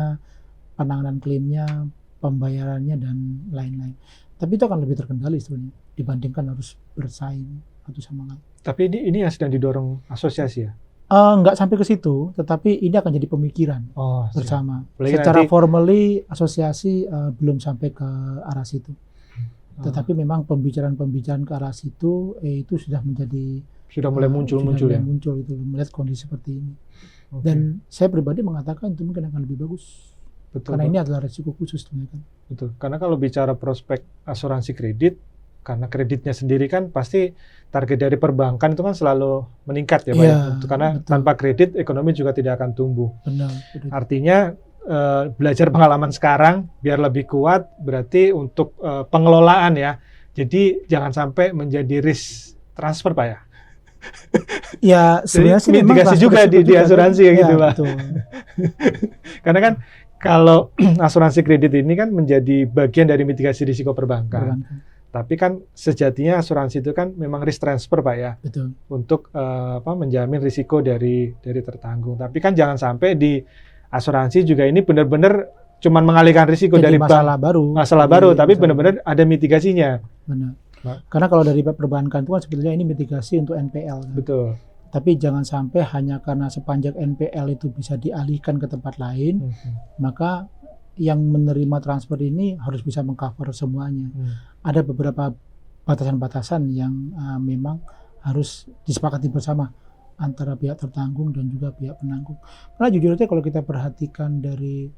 penanganan klaimnya, pembayarannya dan lain-lain. Tapi itu akan lebih terkendali sebenarnya dibandingkan harus bersaing satu sama lain. Tapi ini yang sedang didorong asosiasi ya? Nggak sampai ke situ, tetapi ini akan jadi pemikiran bersama. Secara formally asosiasi belum sampai ke arah situ. Tetapi memang pembicaraan ke arah situ itu sudah mulai muncul itu melihat kondisi seperti ini. Dan saya pribadi mengatakan itu mungkin akan lebih bagus. Betul, karena ini adalah risiko khusus sebenarnya kan. Betul. Karena kalau bicara prospek asuransi kredit, karena kreditnya sendiri kan pasti target dari perbankan itu kan selalu meningkat ya Pak. Ya, karena betul. Tanpa kredit ekonomi juga tidak akan tumbuh. Benar. Artinya belajar pengalaman sekarang biar lebih kuat berarti untuk pengelolaan ya. Jadi jangan sampai menjadi risk transfer Pak ya. Ya sebenarnya sih mitigasi juga di asuransi ya gitu Pak. Karena kan kalau asuransi kredit ini kan menjadi bagian dari mitigasi risiko perbankan. Tapi kan sejatinya asuransi itu kan memang risk transfer Pak ya. Betul. Untuk menjamin risiko dari tertanggung. Tapi kan jangan sampai di asuransi juga ini benar-benar cuman mengalihkan risiko jadi dari masalah baru, tapi benar-benar ada mitigasinya. Benar. Karena kalau dari perbankan itu kan sebetulnya ini mitigasi untuk NPL. Kan? Betul. Tapi jangan sampai hanya karena sepanjang NPL itu bisa dialihkan ke tempat lain, maka yang menerima transfer ini harus bisa mengcover semuanya. Ada beberapa batasan-batasan yang memang harus disepakati bersama antara pihak tertanggung dan juga pihak penanggung. Karena jujur aja kalau kita perhatikan dari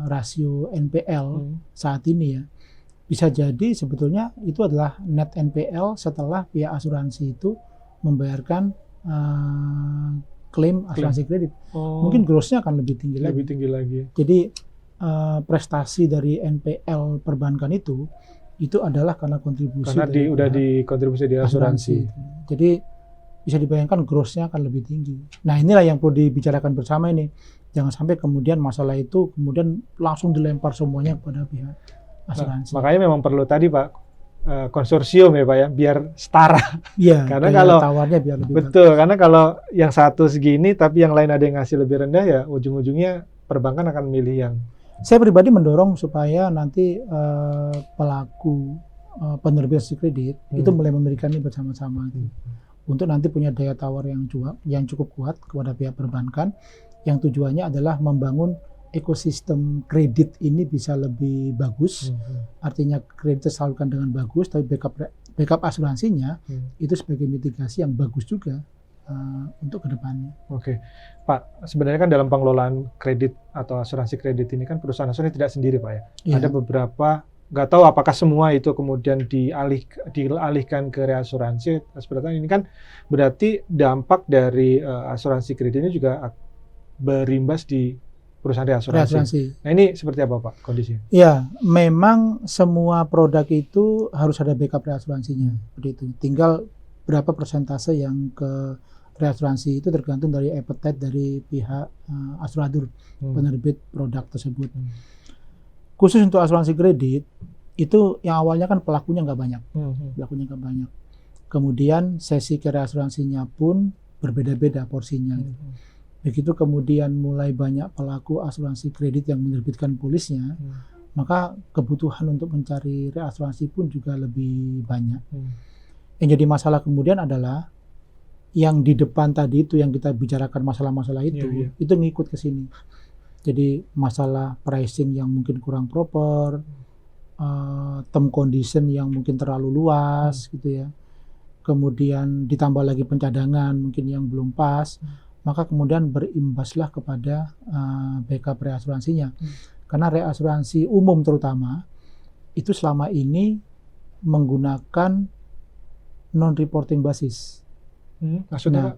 rasio NPL saat ini ya, bisa jadi sebetulnya itu adalah net NPL setelah pihak asuransi itu membayarkan klaim asuransi kredit. Mungkin gross-nya akan lebih tinggi lagi. Jadi prestasi dari NPL perbankan itu adalah karena kontribusi. Karena udah dikontribusi di asuransi. Jadi bisa dibayangkan gross-nya akan lebih tinggi. Nah inilah yang perlu dibicarakan bersama ini. Jangan sampai kemudian masalah itu kemudian langsung dilempar semuanya kepada pihak asuransi. Nah, makanya memang perlu tadi Pak konsorsium ya Pak ya, biar setara. Iya. Karena kalau tawarnya biar lebih betul, karena kalau yang satu segini tapi yang lain ada yang ngasih lebih rendah ya ujung-ujungnya perbankan akan milih yang. Saya pribadi mendorong supaya nanti pelaku penerbit asuransi kredit itu mulai memberikan ini bersama-sama untuk nanti punya daya tawar yang cukup kuat kepada pihak perbankan, yang tujuannya adalah membangun ekosistem kredit ini bisa lebih bagus. Artinya kredit tersalurkan dengan bagus, tapi backup asuransinya itu sebagai mitigasi yang bagus juga untuk kedepannya. Oke, Pak. Sebenarnya kan dalam pengelolaan kredit atau asuransi kredit ini kan perusahaan asuransi tidak sendiri, Pak ya. Ada beberapa, nggak tahu apakah semua itu kemudian dialihkan ke reasuransi. Seperti ini kan berarti dampak dari asuransi kredit ini juga berimbas di perusahaan reasuransi. Nah ini seperti apa Pak kondisinya? Ya, memang semua produk itu harus ada backup reasuransinya. Seperti itu. Tinggal berapa persentase yang ke reasuransi itu tergantung dari appetite dari pihak asuradur penerbit produk tersebut. Khusus untuk asuransi kredit itu yang awalnya kan pelakunya nggak banyak, Kemudian sesi ke reasuransinya pun berbeda-beda porsinya. Begitu kemudian mulai banyak pelaku asuransi kredit yang menerbitkan polisnya, maka kebutuhan untuk mencari reasuransi pun juga lebih banyak. Yang jadi masalah kemudian adalah yang di depan tadi itu yang kita bicarakan masalah-masalah itu ngikut ke sini. Jadi masalah pricing yang mungkin kurang proper, term condition yang mungkin terlalu luas gitu ya. Kemudian ditambah lagi pencadangan mungkin yang belum pas. Maka kemudian berimbaslah kepada backup reasuransinya. Karena reasuransi umum terutama itu selama ini menggunakan non-reporting basis. Maksudnya? Nah,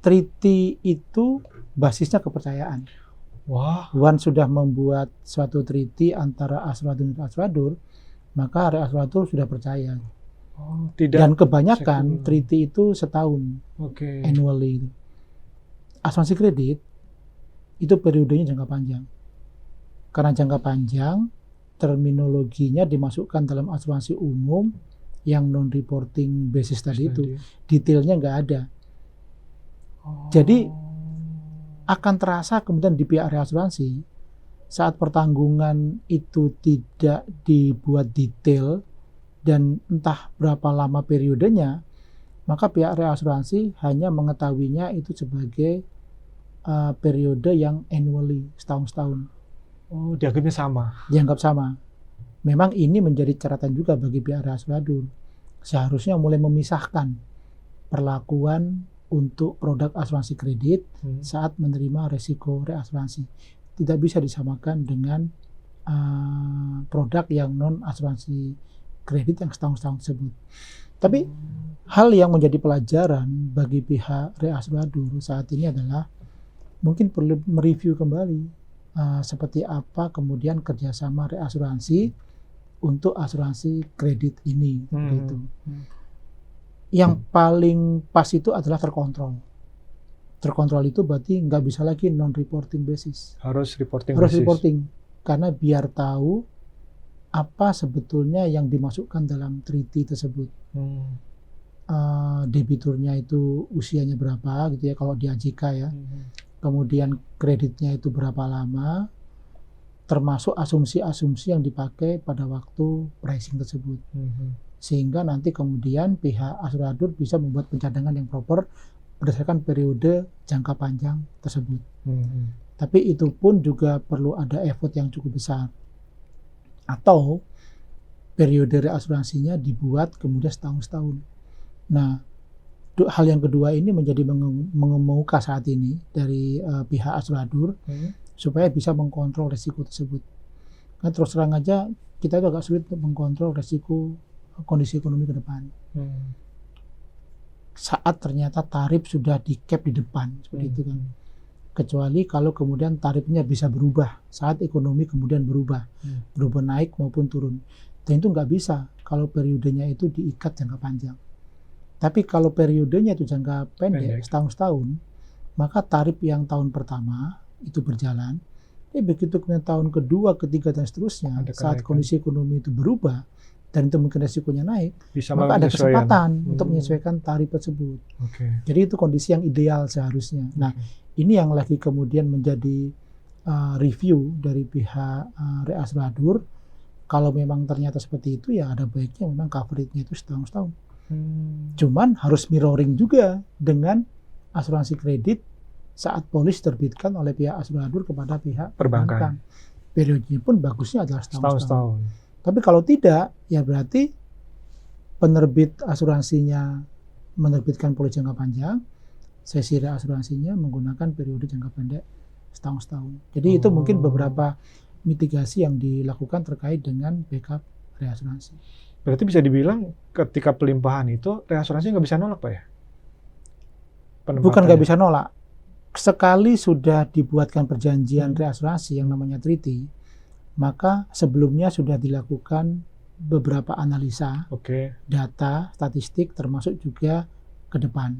treaty itu basisnya kepercayaan. Wah. One sudah membuat suatu treaty antara asuradur dan asuradur, maka reasuradur sudah percaya. Dan kebanyakan treaty itu setahun, annually. Asuransi kredit itu periodenya jangka panjang. Karena jangka panjang, terminologinya dimasukkan dalam asuransi umum yang non-reporting basis tadi itu, detailnya nggak ada. Jadi akan terasa kemudian di pihak reasuransi saat pertanggungan itu tidak dibuat detail dan entah berapa lama periodenya, maka pihak reasuransi hanya mengetahuinya itu sebagai periode yang annually, setahun-setahun. Oh, dianggapnya sama? Dianggap sama. Memang ini menjadi catatan juga bagi pihak reasuradur. Seharusnya mulai memisahkan perlakuan untuk produk asuransi kredit saat menerima resiko reasuransi. Tidak bisa disamakan dengan produk yang non-asuransi kredit yang setahun-setahun tersebut. Tapi hal yang menjadi pelajaran bagi pihak reasuradur saat ini adalah mungkin perlu mereview kembali seperti apa kemudian kerjasama reasuransi untuk asuransi kredit ini. Gitu. Yang paling pas itu adalah terkontrol. Terkontrol itu berarti nggak bisa lagi non-reporting basis. Harus reporting basis. Harus reporting. Karena biar tahu apa sebetulnya yang dimasukkan dalam treaty tersebut. Debiturnya itu usianya berapa gitu ya kalau di AJK ya. Kemudian kreditnya itu berapa lama, termasuk asumsi-asumsi yang dipakai pada waktu pricing tersebut. Sehingga nanti kemudian pihak asuradur bisa membuat pencadangan yang proper berdasarkan periode jangka panjang tersebut. Tapi itu pun juga perlu ada effort yang cukup besar. Atau periode reasuransinya dibuat kemudian setahun-setahun. Nah, hal yang kedua ini menjadi mengemuka saat ini dari pihak asuradur supaya bisa mengkontrol risiko tersebut. Kan terus terang aja kita itu agak sulit untuk mengkontrol resiko kondisi ekonomi ke depan. Saat ternyata tarif sudah di cap di depan seperti itu kan. Kecuali kalau kemudian tarifnya bisa berubah saat ekonomi kemudian berubah naik maupun turun. Dan itu nggak bisa kalau periodenya itu diikat jangka panjang. Tapi kalau periodenya itu jangka pendek. Setahun-setahun, maka tarif yang tahun pertama itu berjalan. Begitu kemudian tahun kedua, ketiga dan seterusnya, saat kondisi ekonomi itu berubah dan itu mungkin resikonya naik, maka ada kesempatan untuk menyesuaikan tarif tersebut. Jadi itu kondisi yang ideal seharusnya. Nah, ini yang lagi kemudian menjadi review dari pihak reasuradur. Kalau memang ternyata seperti itu, ya ada baiknya memang coverage-nya itu setahun-setahun. Cuman harus mirroring juga dengan asuransi kredit saat polis diterbitkan oleh pihak asuradur kepada pihak perbankan. Periodenya pun bagusnya adalah setahun-setahun. Tapi kalau tidak, ya berarti penerbit asuransinya menerbitkan polis jangka panjang, sesi reasuransinya menggunakan periode jangka pendek setahun-setahun. Jadi itu mungkin beberapa mitigasi yang dilakukan terkait dengan backup reasuransi. Berarti bisa dibilang ketika pelimpahan itu reasuransi nggak bisa nolak, Pak ya? Bukan nggak bisa nolak. Sekali sudah dibuatkan perjanjian reasuransi yang namanya treaty, maka sebelumnya sudah dilakukan beberapa analisa, data, statistik, termasuk juga ke depan.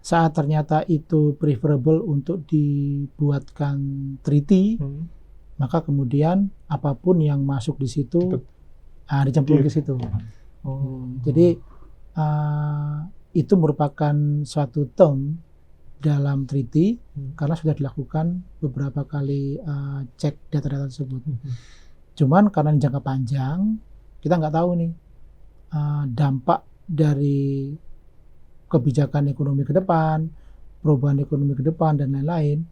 Saat ternyata itu preferable untuk dibuatkan treaty, maka kemudian apapun yang masuk di situ dicampur ke situ. Jadi itu merupakan suatu term dalam treaty karena sudah dilakukan beberapa kali cek data-data tersebut. Cuman karena jangka panjang, kita nggak tahu nih dampak dari kebijakan ekonomi ke depan, perubahan ekonomi ke depan dan lain-lain,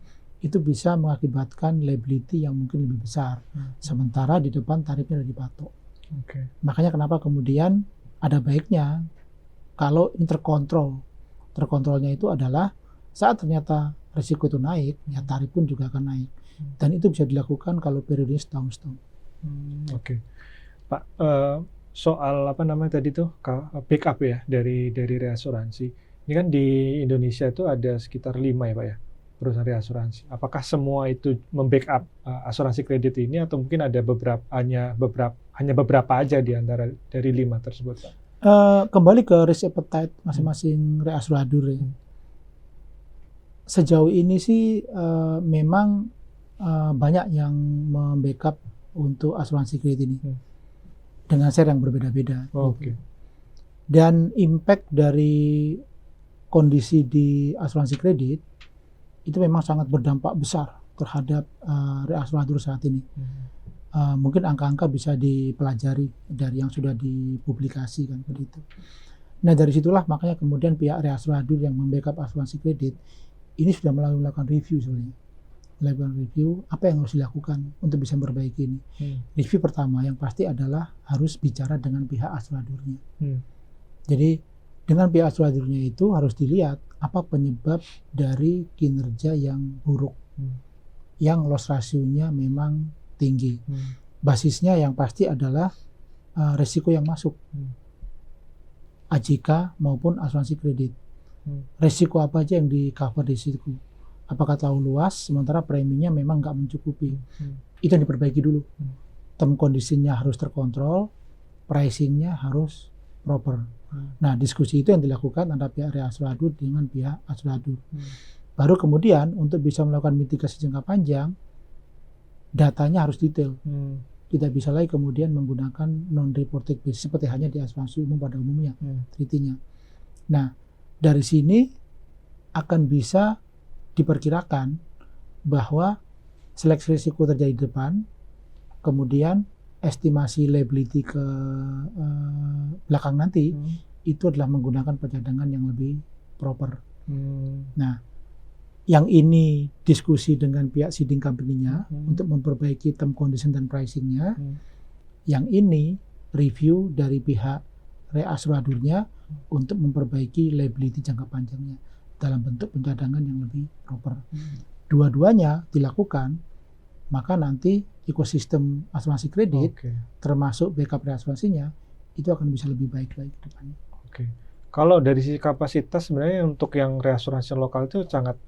itu bisa mengakibatkan liability yang mungkin lebih besar. Sementara di depan tarifnya sudah dipatok. Makanya kenapa kemudian ada baiknya kalau ini terkontrol. Terkontrolnya itu adalah saat ternyata risiko itu naik, ya tarif pun juga akan naik. Dan itu bisa dilakukan kalau periodenya setahun-setahun. Pak, soal apa namanya tadi tuh backup ya dari reasuransi. Ini kan di Indonesia itu ada sekitar 5 ya, Pak ya, perusahaan reasuransi. Apakah semua itu membackup asuransi kredit ini atau mungkin ada hanya beberapa aja di antara dari 5 tersebut, Pak? Kembali ke risk appetite masing-masing reasuradur ya. Sejauh ini sih memang banyak yang membackup untuk asuransi kredit ini dengan share yang berbeda-beda. Dan impact dari kondisi di asuransi kredit itu memang sangat berdampak besar terhadap reasuradur saat ini. Mungkin angka-angka bisa dipelajari dari yang sudah dipublikasikan begitu. Nah dari situlah makanya kemudian pihak reasuradur yang membackup asuransi kredit ini sudah melakukan review sebenarnya. Melakukan review apa yang harus dilakukan untuk bisa memperbaiki ini. Review pertama yang pasti adalah harus bicara dengan pihak asuradurnya. Jadi dengan pihak asuradurnya itu harus dilihat apa penyebab dari kinerja yang buruk, yang loss ratio-nya memang tinggi. Basisnya yang pasti adalah resiko yang masuk, AJK maupun asuransi kredit. Resiko apa aja yang di cover di situ? Apakah terlalu luas sementara preminya memang nggak mencukupi? Itu yang diperbaiki dulu. Term kondisinya harus terkontrol, pricingnya harus proper. Nah diskusi itu yang dilakukan antara pihak reasuradur dengan pihak asuradur. Baru kemudian untuk bisa melakukan mitigasi jangka panjang, datanya harus detail. Tidak bisa lagi kemudian menggunakan non-reported basis seperti hanya di asuransi umum pada umumnya, treaty-nya. Nah, dari sini akan bisa diperkirakan bahwa seleksi risiko terjadi di depan, kemudian estimasi liability ke belakang nanti, itu adalah menggunakan pencadangan yang lebih proper. Nah, yang ini diskusi dengan pihak seeding company-nya untuk memperbaiki term condition dan pricing-nya. Yang ini review dari pihak reasuradurnya untuk memperbaiki liability jangka panjangnya dalam bentuk pencadangan yang lebih proper. Dua-duanya dilakukan maka nanti ekosistem asuransi kredit, termasuk backup reasuransinya, itu akan bisa lebih baik lagi ke depannya. Oke. Kalau dari sisi kapasitas sebenarnya untuk yang reasuransi lokal itu sangat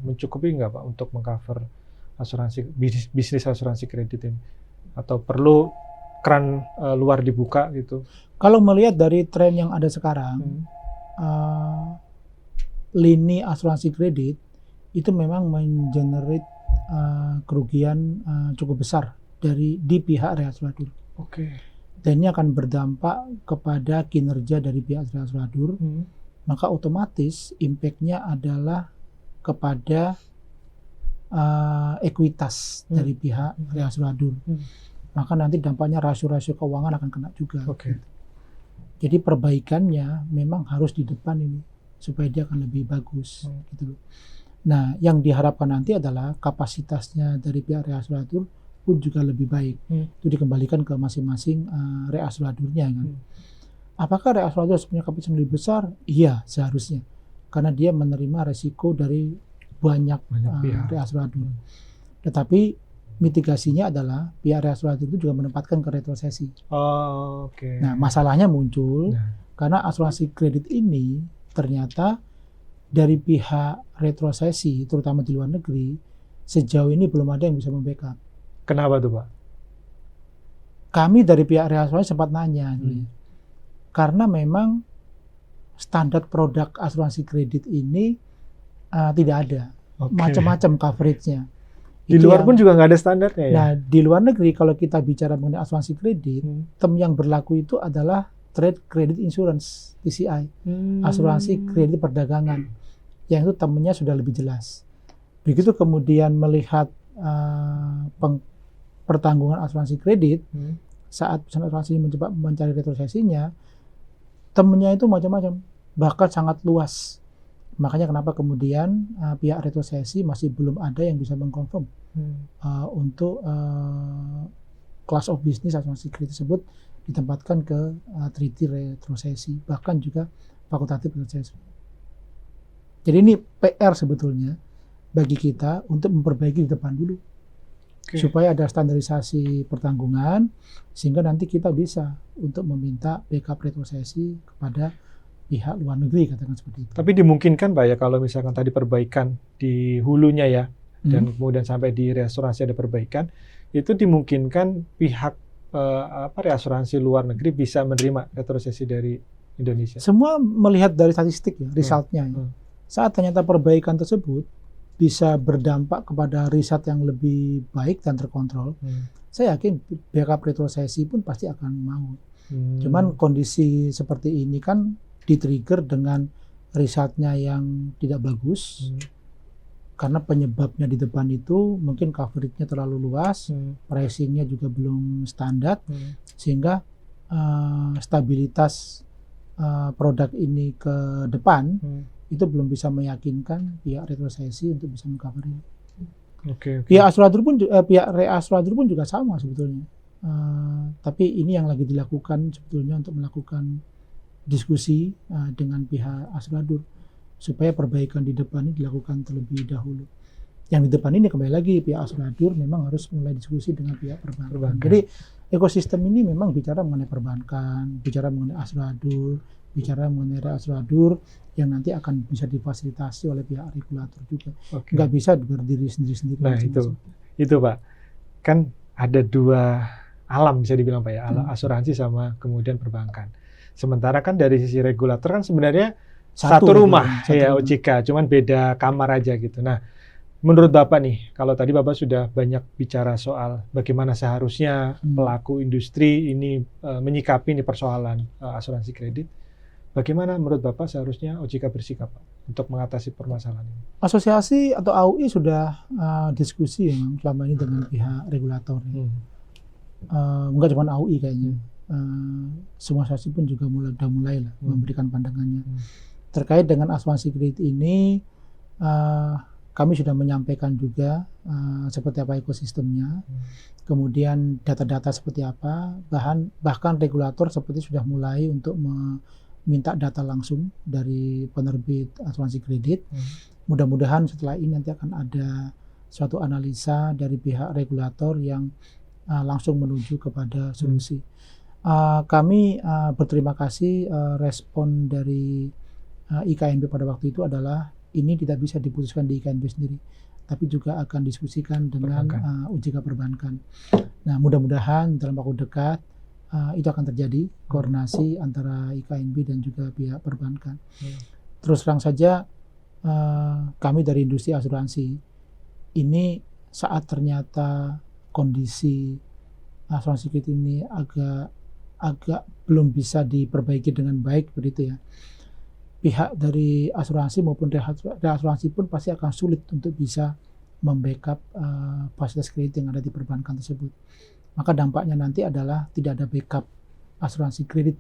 mencukupi nggak Pak untuk mengcover asuransi bisnis asuransi kredit ini? Atau perlu keran luar dibuka gitu? Kalau melihat dari tren yang ada sekarang, lini asuransi kredit itu memang mengenerate kerugian cukup besar di pihak reasuradur. Dan ini akan berdampak kepada kinerja dari pihak reasuradur, maka otomatis impact-nya adalah kepada ekuitas dari pihak reasuradur. Maka nanti dampaknya rasio-rasio keuangan akan kena juga. Jadi perbaikannya memang harus di depan ini supaya dia akan lebih bagus. Gitu. Nah, yang diharapkan nanti adalah kapasitasnya dari pihak reasuradur pun juga lebih baik. Itu dikembalikan ke masing-masing reasuradurnya kan. Apakah reasuradur punya kapasitas yang lebih besar? Iya, seharusnya. Karena dia menerima resiko dari banyak pihak reasuradur. Tetapi mitigasinya adalah pihak reasuradur itu juga menempatkan ke retrosesi. Nah, masalahnya muncul karena asuransi kredit ini ternyata dari pihak retrosesi, terutama di luar negeri, sejauh ini belum ada yang bisa membackup. Kenapa tuh Pak? Kami dari pihak reasuransi sempat nanya, karena memang standar produk asuransi kredit ini tidak ada, macam-macam coveragenya. Di luar pun juga nggak ada standarnya ya? Nah, di luar negeri kalau kita bicara mengenai asuransi kredit, term yang berlaku itu adalah Trade Credit Insurance, TCI, asuransi kredit perdagangan, yang itu termnya sudah lebih jelas. Begitu kemudian melihat pertanggungan asuransi kredit, saat perusahaan asuransi mencoba mencari retrosesinya, termnya itu macam-macam, bahkan sangat luas. Makanya kenapa kemudian pihak retrosesi masih belum ada yang bisa mengkonfirm untuk class of business asuransi kredit tersebut ditempatkan ke treaty retrosesi, bahkan juga fakultatif retrosesi. Jadi ini PR sebetulnya bagi kita untuk memperbaiki di depan dulu, supaya ada standarisasi pertanggungan, sehingga nanti kita bisa untuk meminta backup retrosesi kepada pihak luar negeri, katakan seperti itu. Tapi dimungkinkan Pak ya kalau misalkan tadi perbaikan di hulunya ya, dan kemudian sampai di reasuransi ada perbaikan, itu dimungkinkan pihak reasuransi luar negeri bisa menerima retrosesi dari Indonesia. Semua melihat dari statistik ya, resultnya. Saat ternyata perbaikan tersebut bisa berdampak kepada riset yang lebih baik dan terkontrol, saya yakin backup retrosesi pun pasti akan mau. Cuman kondisi seperti ini kan di-trigger dengan risetnya yang tidak bagus, karena penyebabnya di depan itu mungkin coverage-nya terlalu luas, pricing-nya juga belum standar, sehingga stabilitas produk ini ke depan itu belum bisa meyakinkan pihak retrosesi untuk bisa mengcover ini. Pihak reasuradur pun juga sama sebetulnya. Tapi ini yang lagi dilakukan sebetulnya untuk melakukan diskusi dengan pihak asuradur supaya perbaikan di depan ini dilakukan terlebih dahulu. Yang di depan ini kembali lagi pihak asuradur memang harus mulai diskusi dengan pihak perbankan. Jadi ekosistem ini memang bicara mengenai perbankan, bicara mengenai asuradur, bicara mengenai reasuradur yang nanti akan bisa difasilitasi oleh pihak regulator juga. Nggak bisa berdiri sendiri-sendiri. Nah itu Pak, kan ada dua alam bisa dibilang Pak ya, alam asuransi sama kemudian perbankan. Sementara kan dari sisi regulator kan sebenarnya satu rumah ya OJK, cuman beda kamar aja gitu. Nah, menurut Bapak nih, kalau tadi Bapak sudah banyak bicara soal bagaimana seharusnya pelaku industri ini menyikapi nih persoalan asuransi kredit, bagaimana menurut Bapak seharusnya OJK bersikap Pak untuk mengatasi permasalahan ini? Asosiasi atau AUI sudah diskusi yang selama ini dengan pihak regulator. Enggak cuma AUI kayaknya. Semua asosiasi pun juga mulai memberikan pandangannya. Terkait dengan asuransi kredit ini, kami sudah menyampaikan juga seperti apa ekosistemnya, kemudian data-data seperti apa, bahkan regulator seperti sudah mulai untuk meminta data langsung dari penerbit asuransi kredit. Mudah-mudahan setelah ini nanti akan ada suatu analisa dari pihak regulator yang langsung menuju kepada solusi. Kami berterima kasih respon dari IKNB pada waktu itu adalah ini tidak bisa diputuskan di IKNB sendiri, tapi juga akan diskusikan dengan OJK Perbankan. Nah, mudah-mudahan dalam waktu dekat itu akan terjadi koordinasi antara IKNB dan juga pihak perbankan. Terus terang saja kami dari industri asuransi ini saat ternyata kondisi asuransi kredit ini agak belum bisa diperbaiki dengan baik begitu ya. Pihak dari asuransi maupun reasuransi pun pasti akan sulit untuk bisa membackup fasilitas kredit yang ada di perbankan tersebut. Maka dampaknya nanti adalah tidak ada backup asuransi kredit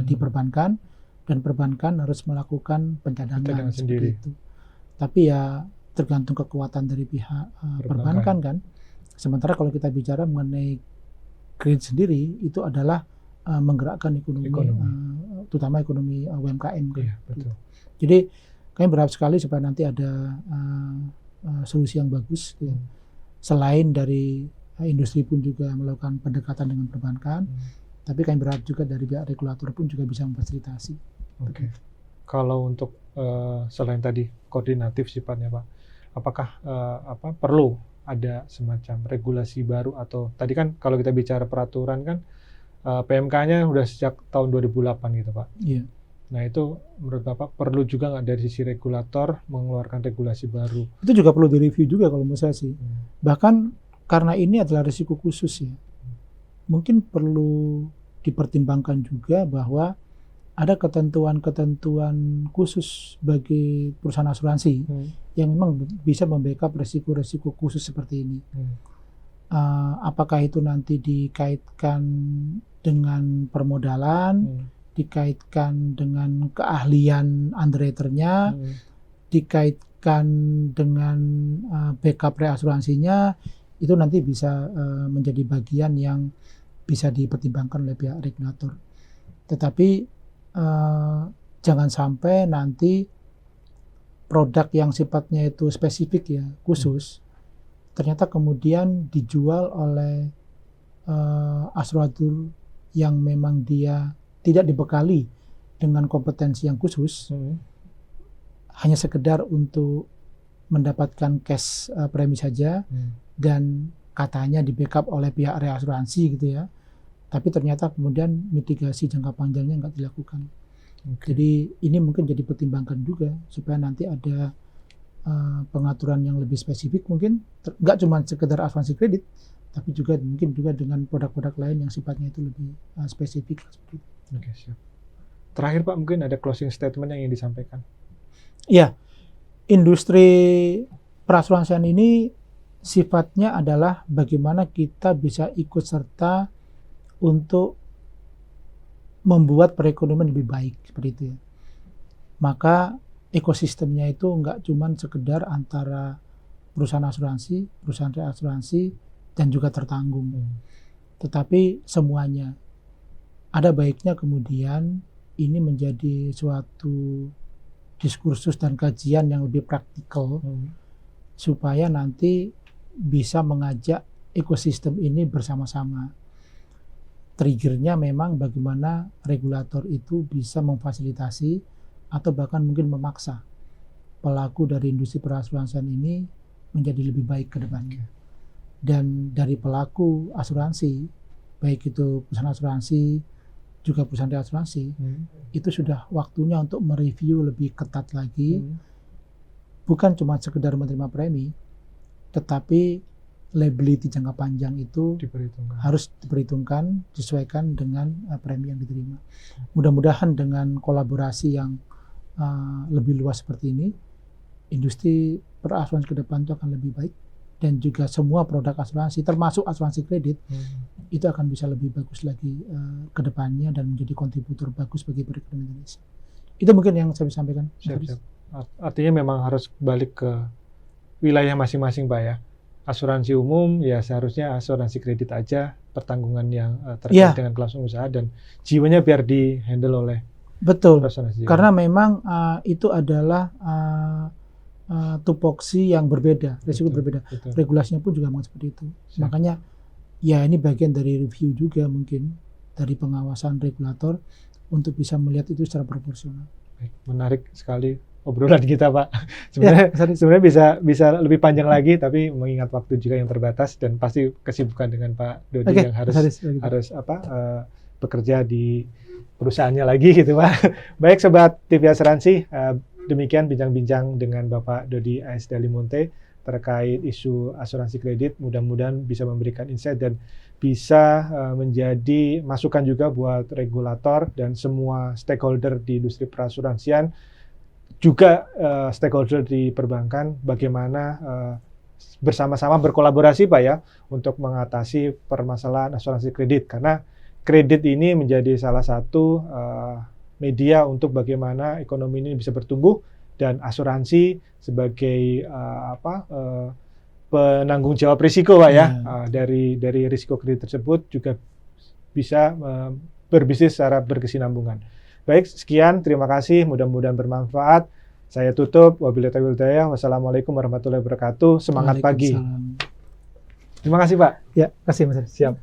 di perbankan, dan perbankan harus melakukan pencadangan seperti itu. Tapi ya tergantung kekuatan dari pihak perbankan kan. Sementara kalau kita bicara mengenai kredit sendiri itu adalah menggerakkan ekonomi. Terutama ekonomi UMKM kan. Iya, betul. Jadi kami berharap sekali supaya nanti ada solusi yang bagus ya. Selain dari industri pun juga melakukan pendekatan dengan perbankan, tapi kami berharap juga dari pihak regulator pun juga bisa memfasilitasi. Oke. Kalau untuk selain tadi koordinatif sifatnya Pak, apakah perlu ada semacam regulasi baru, atau tadi kan kalau kita bicara peraturan kan PMK-nya udah sejak tahun 2008 gitu Pak. Iya. Nah itu menurut Bapak perlu juga nggak dari sisi regulator mengeluarkan regulasi baru? Itu juga perlu direview juga kalau menurut saya sih. Bahkan karena ini adalah risiko khusus ya. Mungkin perlu dipertimbangkan juga bahwa ada ketentuan-ketentuan khusus bagi perusahaan asuransi yang memang bisa membackup risiko-risiko khusus seperti ini. Apakah itu nanti dikaitkan dengan permodalan, dikaitkan dengan keahlian underwriter-nya, dikaitkan dengan backup reasuransinya, itu nanti bisa menjadi bagian yang bisa dipertimbangkan oleh pihak regulator. Tetapi jangan sampai nanti produk yang sifatnya itu spesifik ya, khusus, ternyata kemudian dijual oleh asurantur yang memang dia tidak dibekali dengan kompetensi yang khusus, hanya sekedar untuk mendapatkan cash premi saja, dan katanya di backup oleh pihak reasuransi gitu ya, tapi ternyata kemudian mitigasi jangka panjangnya nggak dilakukan. Jadi ini mungkin jadi pertimbangkan juga supaya nanti ada pengaturan yang lebih spesifik, mungkin nggak cuma sekedar asuransi kredit, tapi juga mungkin juga dengan produk-produk lain yang sifatnya itu lebih spesifik. Oke, siap. Terakhir Pak, mungkin ada closing statement yang ingin disampaikan. Ya, industri perasuransian ini sifatnya adalah bagaimana kita bisa ikut serta untuk membuat perekonomian lebih baik seperti itu ya. Maka ekosistemnya itu nggak cuma sekedar antara perusahaan asuransi, perusahaan reasuransi, dan juga tertanggung. Tetapi semuanya. Ada baiknya kemudian ini menjadi suatu diskursus dan kajian yang lebih praktikal, supaya nanti bisa mengajak ekosistem ini bersama-sama. Triggernya memang bagaimana regulator itu bisa memfasilitasi atau bahkan mungkin memaksa pelaku dari industri perasuransian ini menjadi lebih baik ke depannya. Dan dari pelaku asuransi, baik itu perusahaan asuransi, juga perusahaan reasuransi, itu sudah waktunya untuk mereview lebih ketat lagi, bukan cuma sekedar menerima premi, tetapi liability jangka panjang itu harus diperhitungkan, disesuaikan dengan premi yang diterima. Mudah-mudahan dengan kolaborasi yang lebih luas seperti ini, industri perasuransi ke depan itu akan lebih baik, dan juga semua produk asuransi, termasuk asuransi kredit, itu akan bisa lebih bagus lagi ke depannya dan menjadi kontributor bagus bagi perekonomian Indonesia. Itu mungkin yang saya bisa sampaikan. Siap. Artinya memang harus balik ke wilayah masing-masing Pak ya. Asuransi umum ya seharusnya asuransi kredit aja, pertanggungan yang terkait dengan kelangsungan usaha, dan jiwanya biar di-handle oleh betul. asuransi. Karena memang itu adalah tupoksi yang berbeda, risiko Betul, berbeda. betul. Regulasinya pun juga seperti itu. Siap. Makanya ya ini bagian dari review juga mungkin dari pengawasan regulator untuk bisa melihat itu secara proporsional. Baik, menarik sekali obrolan kita, Pak. Ya, Sebenarnya bisa lebih panjang lagi, tapi mengingat waktu juga yang terbatas dan pasti kesibukan dengan Pak Dodi Oke, yang Mas Haris, begitu. harus bekerja di perusahaannya lagi gitu, Pak. Baik, Sobat TV Asuransi, demikian bincang-bincang dengan Bapak Dodi A.S. Dalimunte terkait isu asuransi kredit. Mudah-mudahan bisa memberikan insight dan bisa menjadi masukan juga buat regulator dan semua stakeholder di industri perasuransian, juga stakeholder di perbankan, bagaimana bersama-sama berkolaborasi, Pak ya, untuk mengatasi permasalahan asuransi kredit. Karena kredit ini menjadi salah satu media untuk bagaimana ekonomi ini bisa bertumbuh, dan asuransi sebagai penanggung jawab risiko, Pak ya, dari risiko kredit tersebut juga bisa berbisnis secara berkesinambungan. Baik, sekian, terima kasih, mudah-mudahan bermanfaat. Saya tutup, wabillahi taufiq wal hidayah. Wassalamualaikum warahmatullahi wabarakatuh. Semangat pagi. Waalaikumsalam. Terima kasih, Pak. Ya, kasih Mas Haris. Siap.